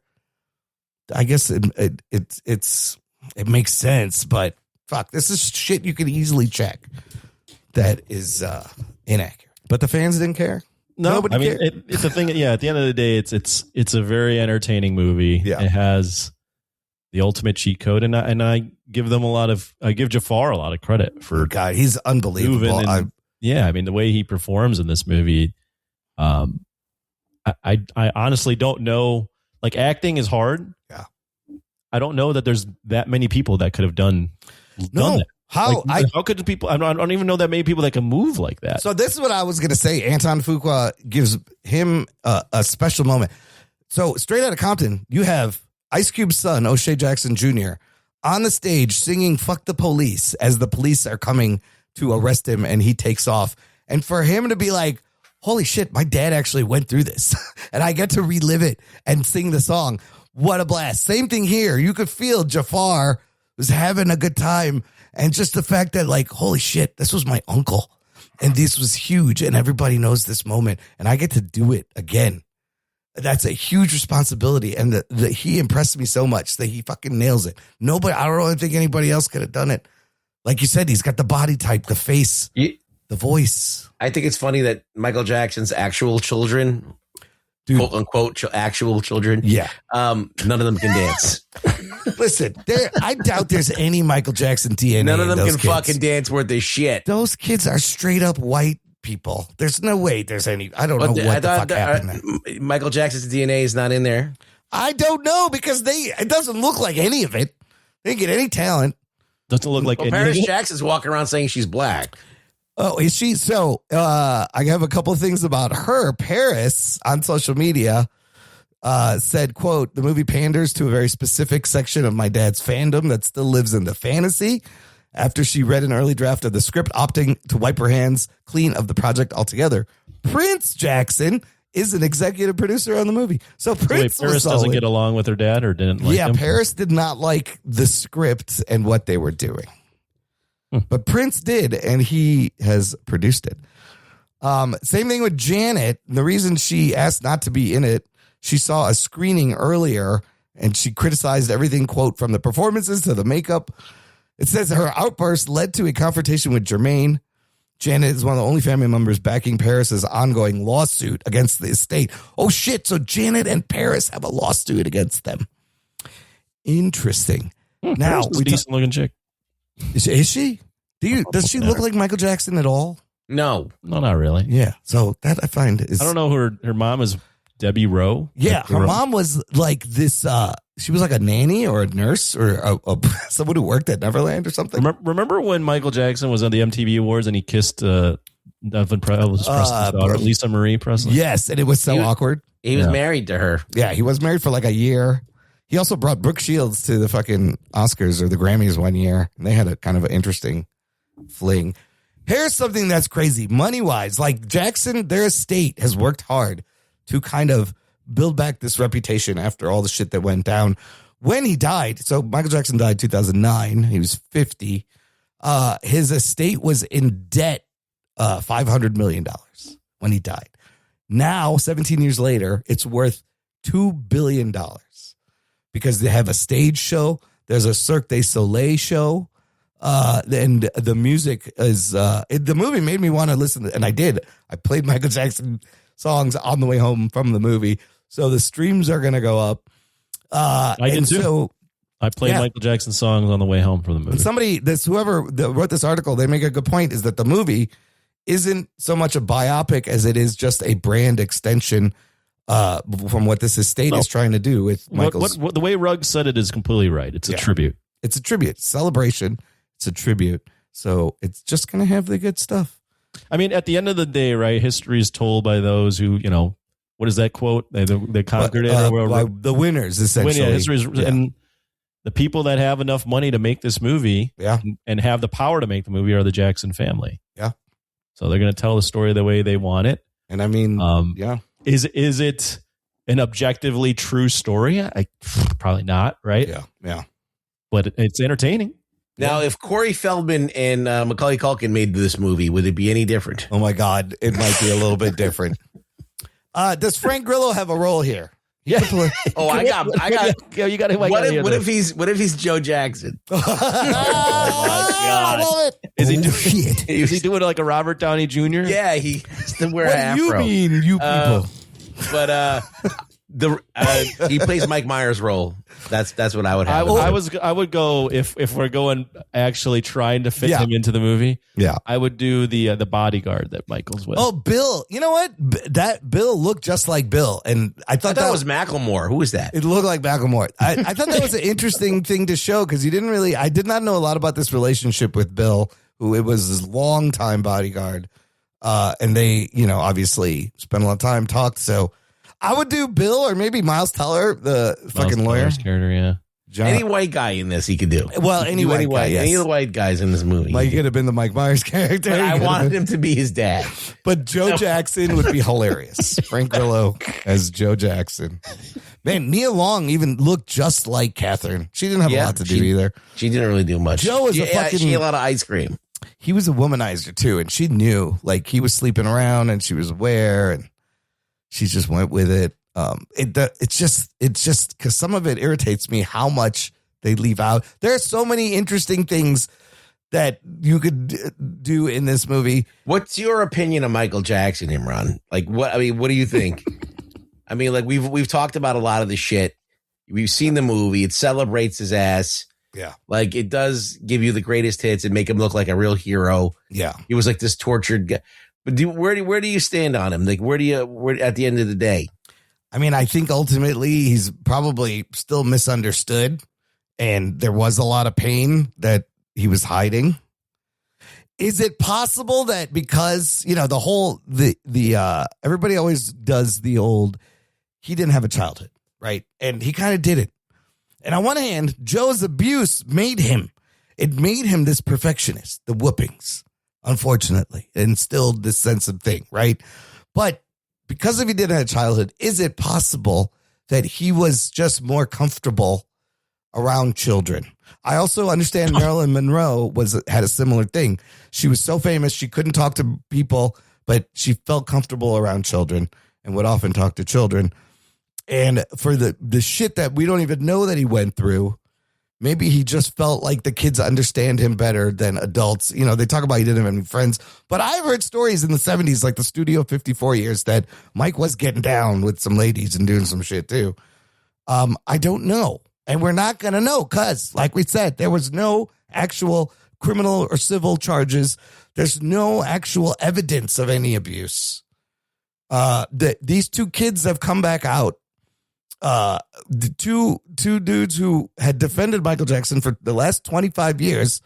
I guess it makes sense, but fuck, this is shit you could easily check that is inaccurate. But the fans didn't care. No, Nobody cared. It's a thing. Yeah, at the end of the day, it's a very entertaining movie. Yeah. It has the ultimate cheat code, and I give Jafar a lot of credit for God. He's unbelievable. The way he performs in this movie. I honestly don't know. Like, acting is hard. Yeah. I don't know that there's that many people that could have done that. How could people? I don't even know that many people that can move like that. So this is what I was going to say. Anton Fuqua gives him a special moment. So Straight Outta Compton, you have Ice Cube's son, O'Shea Jackson Jr., on the stage singing "Fuck the Police" as the police are coming to arrest him, and he takes off. And for him to be like, holy shit, my dad actually went through this, and I get to relive it and sing the song. What a blast. Same thing here. You could feel Jafar was having a good time. And just the fact that, like, holy shit, this was my uncle. And this was huge. And everybody knows this moment. And I get to do it again. That's a huge responsibility. And he impressed me so much that he fucking nails it. I don't really think anybody else could have done it. Like you said, he's got the body type, the face, the voice. I think it's funny that Michael Jackson's actual children, quote unquote, actual children. Yeah. None of them can dance. Listen, I doubt there's any Michael Jackson DNA. None of them can kids. fucking dance worth their shit. Those kids are straight up white people. There's no way there's any. I don't know what the fuck happened there. Michael Jackson's DNA is not in there. I don't know because it doesn't look like any of it. They didn't get any talent. Doesn't look like any Paris of it. Jackson's walking around saying she's black. Oh, is she? So I have a couple of things about her. Paris on social media said, quote, "The movie panders to a very specific section of my dad's fandom that still lives in the fantasy." After she read an early draft of the script, opting to wipe her hands clean of the project altogether. Prince Jackson is an executive producer on the movie. So Prince doesn't get along with her dad or didn't like him? Paris did not like the script and what they were doing. But Prince did, and he has produced it. Same thing with Janet. The reason she asked not to be in it, she saw a screening earlier, and she criticized everything, quote, from the performances to the makeup. It says her outburst led to a confrontation with Jermaine. Janet is one of the only family members backing Paris's ongoing lawsuit against the estate. Oh, shit. So Janet and Paris have a lawsuit against them. Interesting. Now, Paris is a decent looking chick. Is she? Does she look like Michael Jackson at all? No, not really. Yeah. So that I find is. I don't know. Her mom is Debbie Rowe. Yeah, her mom was like this she was like a nanny or a nurse or someone who worked at Neverland or something. Remember when Michael Jackson was on the MTV Awards and he kissed Elvis Presley's daughter, Lisa Marie Presley? Yes, and it was so awkward. He was married to her. Yeah, he was married for like a year. He also brought Brooke Shields to the fucking Oscars or the Grammys one year, and they had a kind of an interesting fling. Here's something that's crazy. Money-wise, like Jackson, their estate has worked hard to kind of build back this reputation after all the shit that went down. When he died, so Michael Jackson died 2009. He was 50. His estate was in debt $500 million when he died. Now, 17 years later, it's worth $2 billion because they have a stage show. There's a Cirque du Soleil show. And the music is, the movie made me want to listen to, and I did. I played Michael Jackson songs on the way home from the movie. So the streams are going to go up. I did too. So, I played Michael Jackson songs on the way home from the movie. And whoever wrote this article, they make a good point, is that the movie isn't so much a biopic as it is just a brand extension from what this estate is trying to do with Michael's. The way Ruggs said it is completely right. It's a tribute. It's a tribute. Celebration. It's a tribute. So it's just going to have the good stuff. I mean, at the end of the day, right, history is told by those who, what is that quote? They conquered it. The winners, essentially. And the people that have enough money to make this movie and have the power to make the movie are the Jackson family. Yeah. So they're going to tell the story the way they want it. And I mean, Is it an objectively true story? Probably not, right? Yeah. But it's entertaining. Now, if Corey Feldman and Macaulay Culkin made this movie, would it be any different? Oh my God, it might be a little bit different. Does Frank Grillo have a role here? Yeah. Oh, I got. You got. What if he's Joe Jackson? Oh my God! I love it. Is he doing like a Robert Downey Jr.? Yeah, he has to wear an afro. What do you mean, you people? But he plays Mike Myers' role. That's what I would have. I would go if we're going actually trying to fit him into the movie. Yeah, I would do the bodyguard that Michael's with. Oh, Bill. You know what? That Bill looked just like Bill, and I thought that was Macklemore. Who was that? It looked like Macklemore. I thought that was an interesting thing to show because I did not know a lot about this relationship with Bill, who it was his longtime bodyguard, and they obviously spent a lot of time talked. So I would do Bill or maybe Miles Teller, the fucking lawyer character. Yeah. John. Any white guy in this he could do. Well, any white guy, yes. Any of the white guys in this movie. Like, he could have been the Mike Myers character. But I wanted him to be his dad. But Joe Jackson would be hilarious. Frank Grillo as Joe Jackson. Man, Nia Long even looked just like Catherine. She didn't have a lot to do either. She didn't really do much. Joe was she ate a lot of ice cream. He was a womanizer too, and she knew. Like, he was sleeping around and she was aware, and she just went with it. It's just because some of it irritates me how much they leave out. There are so many interesting things that you could do in this movie. What's your opinion of Michael Jackson, Imran? Like, what do you think? I mean, like, we've talked about a lot of the shit. We've seen the movie. It celebrates his ass. Yeah. Like, it does give you the greatest hits and make him look like a real hero. Yeah. He was like this tortured guy. But where do you stand on him? Like, where at the end of the day? I mean, I think ultimately he's probably still misunderstood, and there was a lot of pain that he was hiding. Is it possible that because, the whole, everybody always does the old, he didn't have a childhood, right? And he kind of did it. And on one hand, Joe's abuse made him this perfectionist, the whoopings, unfortunately, instilled this sense of thing, right? But because if he didn't have a childhood, is it possible that he was just more comfortable around children? I also understand Marilyn Monroe had a similar thing. She was so famous, she couldn't talk to people, but she felt comfortable around children and would often talk to children. And for the shit that we don't even know that he went through, maybe he just felt like the kids understand him better than adults. They talk about he didn't have any friends, but I've heard stories in the 70s, like the Studio 54 years, that Mike was getting down with some ladies and doing some shit too. I don't know. And we're not going to know because, like we said, there was no actual criminal or civil charges. There's no actual evidence of any abuse. These two kids have come back out the two dudes who had defended Michael Jackson for the last 25 years.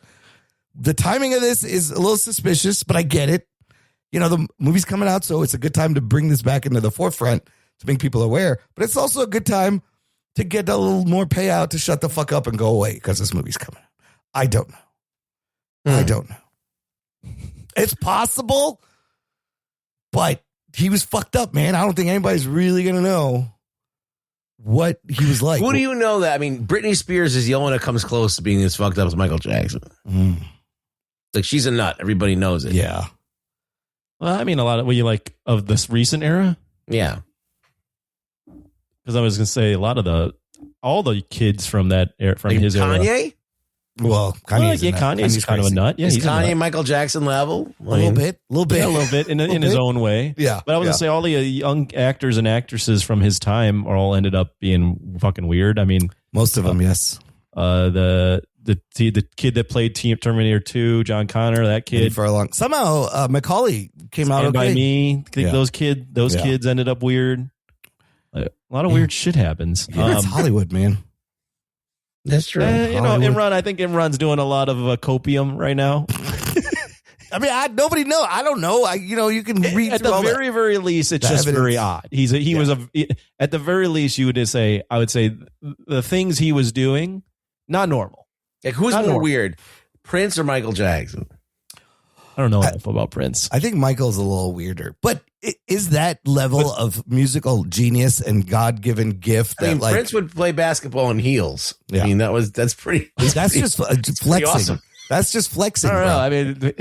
The timing of this is a little suspicious, but I get it. You know, the movie's coming out, so it's a good time to bring this back into the forefront to make people aware. But it's also a good time to get a little more payout to shut the fuck up and go away because this movie's coming out. I don't know. I don't know. It's possible, but he was fucked up, man. I don't think anybody's really going to know what he was like. Who do you know that? I mean, Britney Spears is the only one that comes close to being as fucked up as Michael Jackson. Like, she's a nut. Everybody knows it. Yeah. Well, I mean, a lot of of this recent era. Yeah. Because I was going to say all the kids from that era, from his era. Kanye? Well, Kanye's kind of a nut. Yeah, is he's Kanye a nut. Michael Jackson level? A little bit. Yeah, a little bit in his own way. Yeah. But I was going to say all the young actors and actresses from his time are all ended up being fucking weird. I mean, most of them, yes. The kid that played Terminator 2, John Connor, that kid. For a long somehow Macaulay came out okay. By Me. I think those kids ended up weird. A lot of weird shit happens. Yeah, it's Hollywood, man. That's true. Imran, I think Imran's doing a lot of copium right now. I mean, nobody know. I don't know. You can read at the very least. It's just evidence. very odd. At the very least, you would just say. I would say the things he was doing, not normal. Like, who's more weird, Prince or Michael Jackson? I don't know enough about Prince. I think Michael's a little weirder, but is that level of musical genius and God-given gift? I mean, Prince would play basketball in heels. Yeah. I mean, that's just flexing. Awesome. That's just flexing. I don't know. Bro. I mean,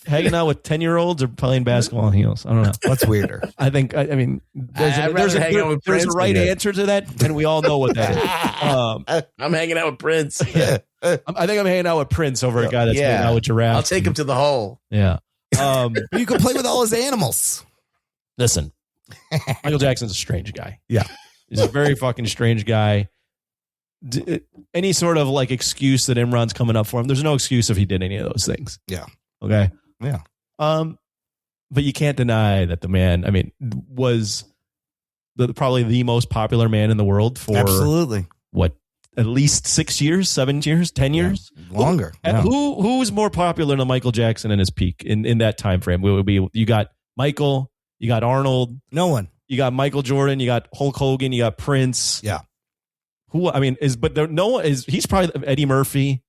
hanging out with 10-year-olds or playing basketball in heels. I don't know. What's weirder? I think. I mean, there's a right answer to that, and we all know what that is. I'm hanging out with Prince. Yeah. I think I'm hanging out with Prince over a guy that's hanging out with giraffes. I'll take him to the hole. Yeah. You can play with all his animals. Listen, Michael Jackson's a strange guy. Yeah. He's a very fucking strange guy. Any sort of excuse that Imran's coming up for him, there's no excuse if he did any of those things. Yeah. Okay. Yeah. But you can't deny that the man, I mean, was probably the most popular man in the world for absolutely at least 6 years, 7 years, 10 years, longer. Who was more popular than Michael Jackson in his peak in that time frame? It would be you got Michael, you got Arnold, no one, you got Michael Jordan, you got Hulk Hogan, you got Prince. Yeah. He's probably Eddie Murphy.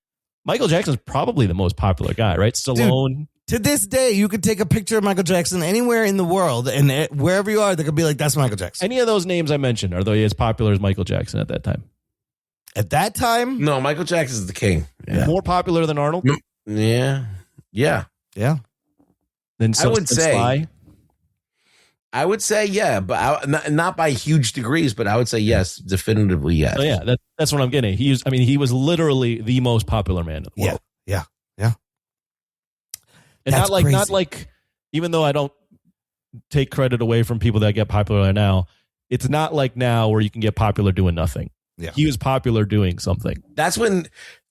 Michael Jackson's probably the most popular guy, right? Stallone. Dude, to this day, you could take a picture of Michael Jackson anywhere in the world, and wherever you are, they could be like, "That's Michael Jackson." Any of those names I mentioned, are they as popular as Michael Jackson at that time? At that time, no. Michael Jackson's the king. Yeah. More popular than Arnold. Yeah. Then I would say. Sly. I would say but not by huge degrees, but I would say yes, definitively yes. Oh yeah, that's what I'm getting. He was literally the most popular man in the world. Yeah. And that's not like, even though I don't take credit away from people that get popular now, it's not like now where you can get popular doing nothing. Yeah. He was popular doing something. That's when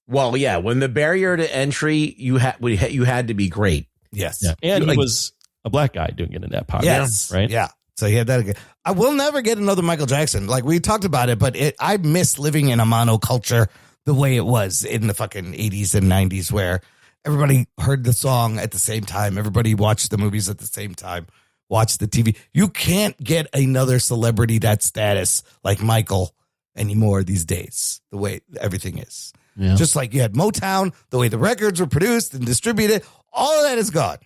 the barrier to entry, you had to be great. Yes. Yeah. And he was a black guy doing it in that pocket. Yes. Right. Yeah. So he had that again. I will never get another Michael Jackson. Like we talked about it, but I miss living in a monoculture the way it was in the fucking 80s and 90s where everybody heard the song at the same time. Everybody watched the movies at the same time, watched the TV. You can't get another celebrity that status like Michael anymore these days, the way everything is. Yeah. Just like you had Motown, the way the records were produced and distributed, all of that is gone.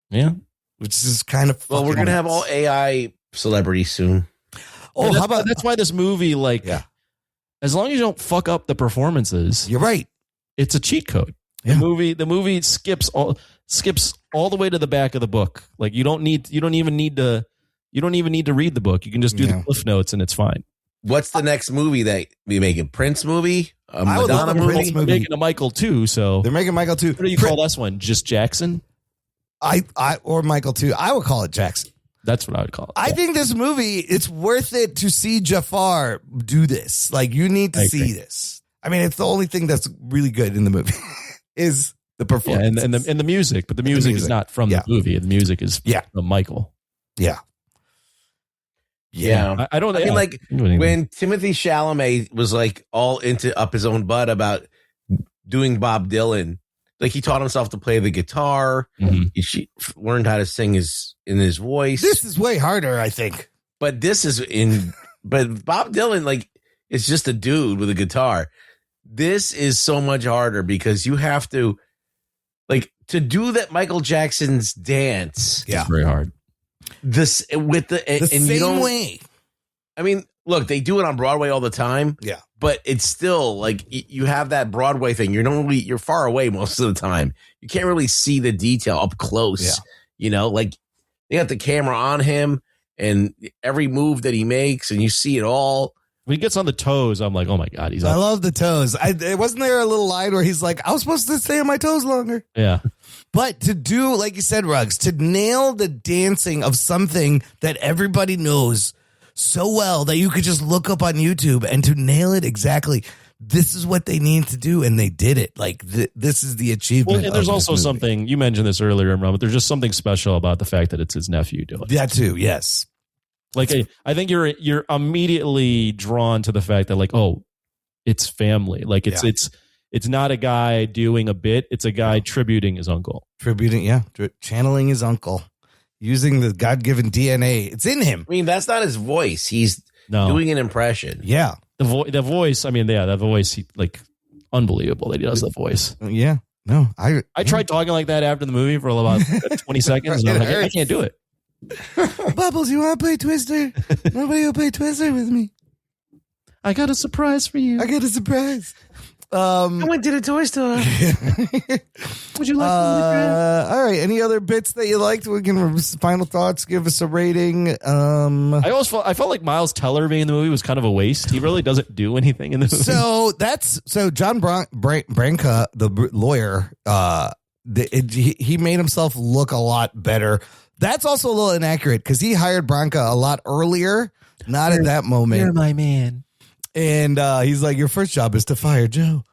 Yeah. Which is kind of we're going to have all AI celebrities soon. Oh, how about that's why this movie, as long as you don't fuck up the performances, you're right. It's a cheat code. Yeah. The movie skips all the way to the back of the book. Like you don't even need to read the book. You can just do the cliff notes and it's fine. What's the next movie that we make? A Prince movie? A Madonna movie? They're making a Michael too. So they're making Michael too. What do you call this one? Just Jackson? Or Michael too. I would call it Jackson. That's what I would call it. I think this movie, it's worth it to see Jafar do this. Like you need to see this. I mean, it's the only thing that's really good in the movie is the performance and the music. But the music is not from the movie. The music is from Michael. Yeah. Yeah. I don't. I mean, yeah. like when Timothy Chalamet was like all into up his own butt about doing Bob Dylan, like he taught himself to play the guitar. He learned how to sing in his voice. This is way harder, I think. But but Bob Dylan, like, is just a dude with a guitar. This is so much harder because you have to, like, to do that Michael Jackson's dance. Yeah, it's very hard. This with the same way. I mean, look, they do it on Broadway all the time. Yeah, but it's still like you have that Broadway thing. You're far away most of the time. You can't really see the detail up close. Yeah. You know, like they got the camera on him and every move that he makes, and you see it all. When he gets on the toes, I'm like, oh my God, he's. I love the toes. Wasn't there a little line where he's like, I was supposed to stay on my toes longer. Yeah. But to do, like you said, Ruggs, to nail the dancing of something that everybody knows so well that you could just look up on YouTube and to nail it exactly. This is what they need to do, and they did it. Like this is the achievement. Well, and there's also something you mentioned this earlier, Ron, but there's just something special about the fact that it's his nephew doing it. That too, yes. Like I think you're immediately drawn to the fact that like, oh, it's family. Like it's not a guy doing a bit; it's a guy tributing his uncle. Channeling his uncle, using the God-given DNA. It's in him. I mean, that's not his voice. He's doing an impression. Yeah. The voice, I mean, that voice, like, unbelievable that he does the voice. Yeah. No, I tried talking like that after the movie for about 20 seconds. And I'm like, I can't do it. Bubbles, you want to play Twister? Nobody will play Twister with me. I got a surprise for you. I went to the toy store. Would you like all right. Any other bits that you liked? We can final thoughts. Give us a rating. I felt like Miles Teller being in the movie was kind of a waste. He really doesn't do anything in the movie. So John Branca, the lawyer, he made himself look a lot better. That's also a little inaccurate because he hired Branca a lot earlier, not at that moment. You're my man. And he's like, your first job is to fire Joe.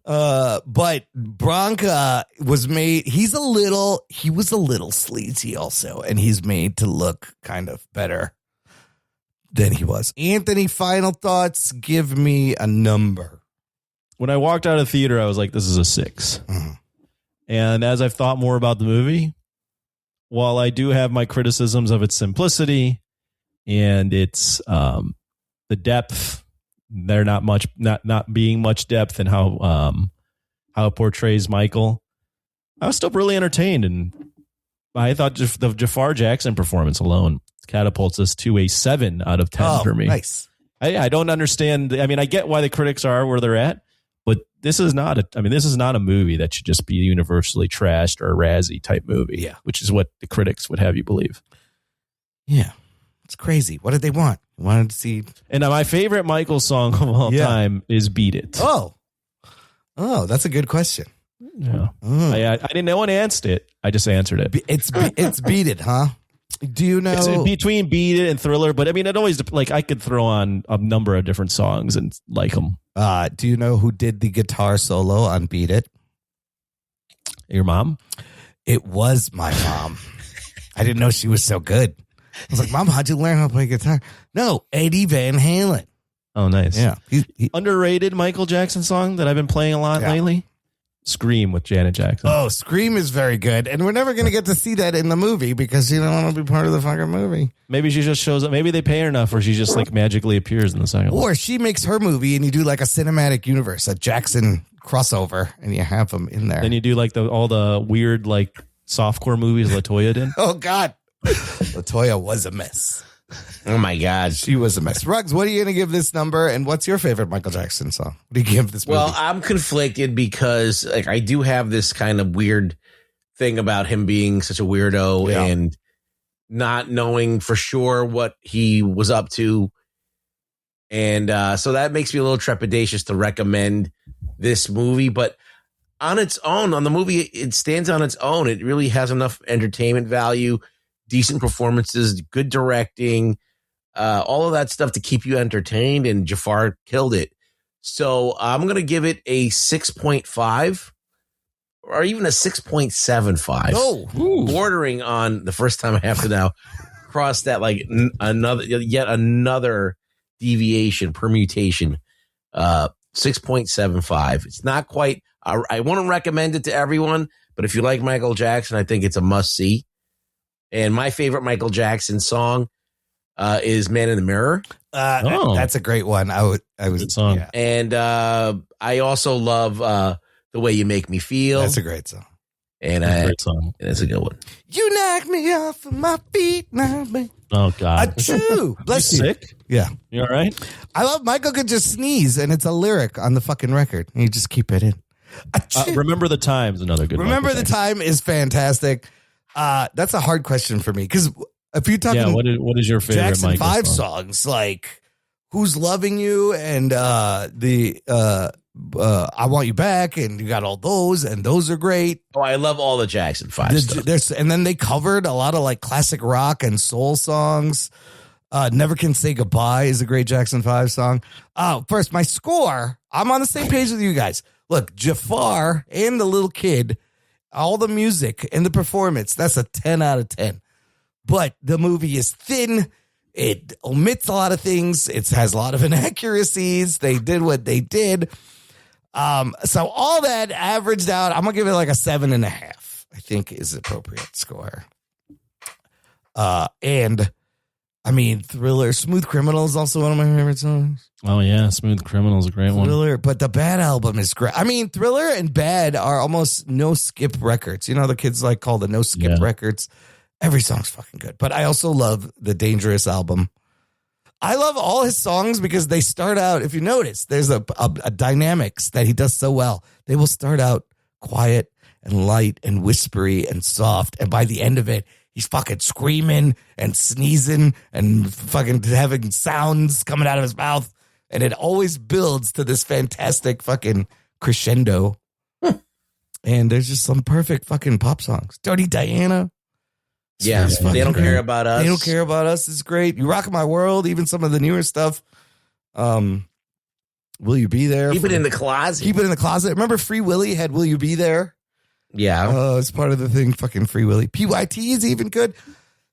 But Branca was made, he was a little sleazy also, and he's made to look kind of better than he was. Anthony, final thoughts, give me a number. When I walked out of the theater, I was like, this is a 6. Mm-hmm. And as I've thought more about the movie, while I do have my criticisms of its simplicity and its the depth, there not being much depth in how it portrays Michael, I was still really entertained, and I thought the Jafar Jackson performance alone catapults us to a 7 out of 10 for me. Nice. I don't understand. I mean, I get why the critics are where they're at, but this is not a movie that should just be universally trashed or a Razzie type movie. Yeah. Which is what the critics would have you believe. Yeah. It's crazy. What did they want? Wanted to see. And my favorite Michael song of all time is Beat It. Oh, that's a good question. Yeah. I didn't know one answered it. I just answered it. It's Beat It, huh? Do you know? It's between Beat It and Thriller, but I mean, it always, like, I could throw on a number of different songs and like them. Do you know who did the guitar solo on Beat It? Your mom? It was my mom. I didn't know she was so good. I was like, Mom, how'd you learn how to play guitar? No, Eddie Van Halen. Oh, nice. Yeah. He underrated Michael Jackson song that I've been playing a lot lately. Scream with Janet Jackson. Oh, Scream is very good. And we're never going to get to see that in the movie because you don't want to be part of the fucking movie. Maybe she just shows up. Maybe they pay her enough where she just like magically appears in the second one. Or she makes her movie and you do like a cinematic universe, a Jackson crossover, and you have them in there. Then you do like all the weird like softcore movies LaToya did. Oh, God. LaToya was a mess. Oh, my God. She was a mess. Ruggs, what are you going to give this number? And what's your favorite Michael Jackson song? What do you give this movie? Well, I'm conflicted because like I do have this kind of weird thing about him being such a weirdo and not knowing for sure what he was up to. And so that makes me a little trepidatious to recommend this movie. But on its own, on the movie, it stands on its own. It really has enough entertainment value, decent performances, good directing, all of that stuff to keep you entertained, and Jafar killed it. So I'm going to give it a 6.5 or even a 6.75. Oh, bordering on the first time I have to now across that like yet another deviation, permutation, 6.75. It's not quite, I wouldn't recommend it to everyone, but if you like Michael Jackson, I think it's a must see. And my favorite Michael Jackson song is Man in the Mirror. That's a great one. I was good song. Yeah. And I also love The Way You Make Me Feel. That's a great song. And Great song. That's a good one. You knock me off of my feet now, man. Oh God. Achoo. Bless you. Sick? Yeah. You all right? I love Michael could just sneeze and it's a lyric on the fucking record. And you just keep it in. Remember the Time's another good one. Remember the Time is fantastic. That's a hard question for me because if you're talking what is your favorite Jackson Michael 5 song? songs like Who's Loving You and I Want You Back, and you got all those, and those are great. Oh, I love all the Jackson 5 stuff. And then they covered a lot of like classic rock and soul songs. Never Can Say Goodbye is a great Jackson 5 song. First, my score. I'm on the same page with you guys. Look, Jafar and the little kid, all the music and the performance, that's a 10 out of 10. But the movie is thin. It omits a lot of things. It has a lot of inaccuracies. They did what they did. So all that averaged out, I'm going to give it like a 7.5, I think is appropriate score. And I mean, Thriller, Smooth Criminal is also one of my favorite songs. Oh yeah, Smooth Criminal is a great one. Thriller, but the Bad album is great. I mean, Thriller and Bad are almost no skip records. You know, the kids like call the no skip records. Every song's fucking good. But I also love the Dangerous album. I love all his songs because they start out, if you notice, there's a dynamics that he does so well. They will start out quiet and light and whispery and soft. And by the end of it, he's fucking screaming and sneezing and fucking having sounds coming out of his mouth. And it always builds to this fantastic fucking crescendo. And there's just some perfect fucking pop songs. Dirty Diana. Yeah, They Don't Care About Us. They Don't Care About Us is great. You Rock My World, even some of the newer stuff. Will You Be There? Keep It in the Closet. Keep It in the Closet. Remember Free Willy had Will You Be There? Yeah. It's part of the thing, fucking Free Willy. PYT is even good.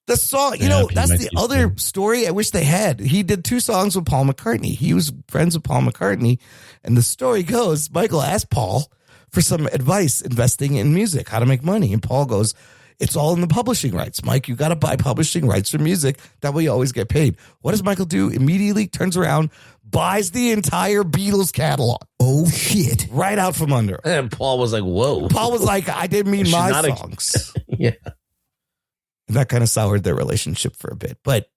The song, that's the other story I wish they had. He did 2 songs with Paul McCartney. He was friends with Paul McCartney. And the story goes, Michael asked Paul for some advice investing in music, how to make money. And Paul goes, it's all in the publishing rights. Mike, you got to buy publishing rights for music. That way you always get paid. What does Michael do? Immediately turns around, buys the entire Beatles catalog. Oh, shit. Right out from under him. And Paul was like, whoa. Paul was like, I didn't mean my songs. Yeah. And that kind of soured their relationship for a bit. But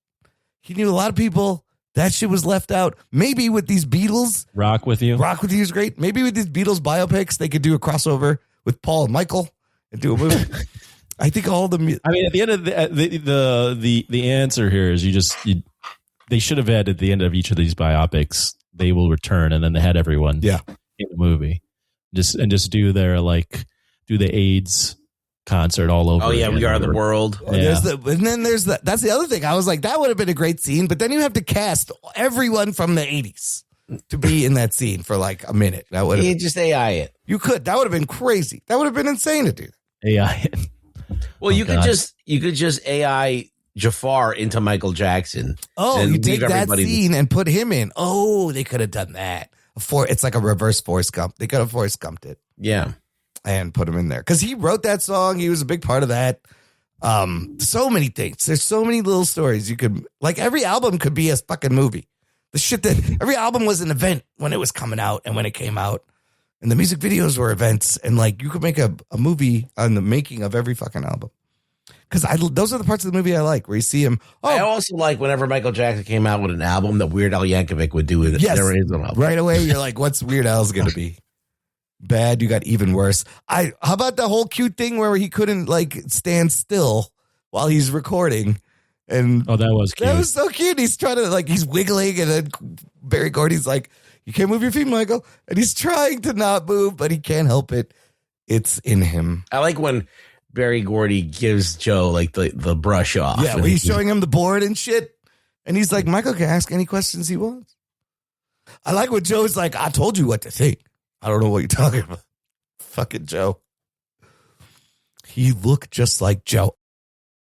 he knew a lot of people. That shit was left out. Maybe with these Beatles. Rock With You. Rock With You is great. Maybe with these Beatles biopics, they could do a crossover with Paul and Michael and do a movie. I think all the. I mean, at the end of the answer here is they should have had at the end of each of these biopics, they will return, and then they had everyone in the movie, just do their do the AIDS concert all over. Oh yeah, We Are the World. Yeah. That's the other thing. I was like, that would have been a great scene, but then you have to cast everyone from the 80s to be in that scene for like a minute. That would just AI it. You could. That would have been crazy. That would have been insane to do. AI it. Well, you could just AI Jafar into Michael Jackson. Oh, you take that scene and put him in. Oh, they could have done that. It's like a reverse Forrest Gump. They could have Forrest Gumped it. Yeah. And put him in there. Because he wrote that song. He was a big part of that. So many things. There's so many little stories. You could, like, every album could be a fucking movie. The shit that every album was an event when it was coming out and when it came out. And the music videos were events. And like, you could make a movie on the making of every fucking album. Because those are the parts of the movie I like, where you see him. Oh, I also like whenever Michael Jackson came out with an album that Weird Al Yankovic would do it. Yes, right away, you're like, what's Weird Al's going to be? Bad, you got even worse. How about the whole cute thing where he couldn't like stand still while he's recording? And that was cute. That was so cute. He's trying to he's wiggling, and then Barry Gordy's like, you can't move your feet, Michael. And he's trying to not move, but he can't help it. It's in him. I like when Barry Gordy gives Joe like the brush off. Yeah, he's showing him the board and shit. And he's like, Michael can ask any questions he wants. I like when Joe's like, I told you what to think. I don't know what you're talking about. Fucking Joe. He looked just like Joe.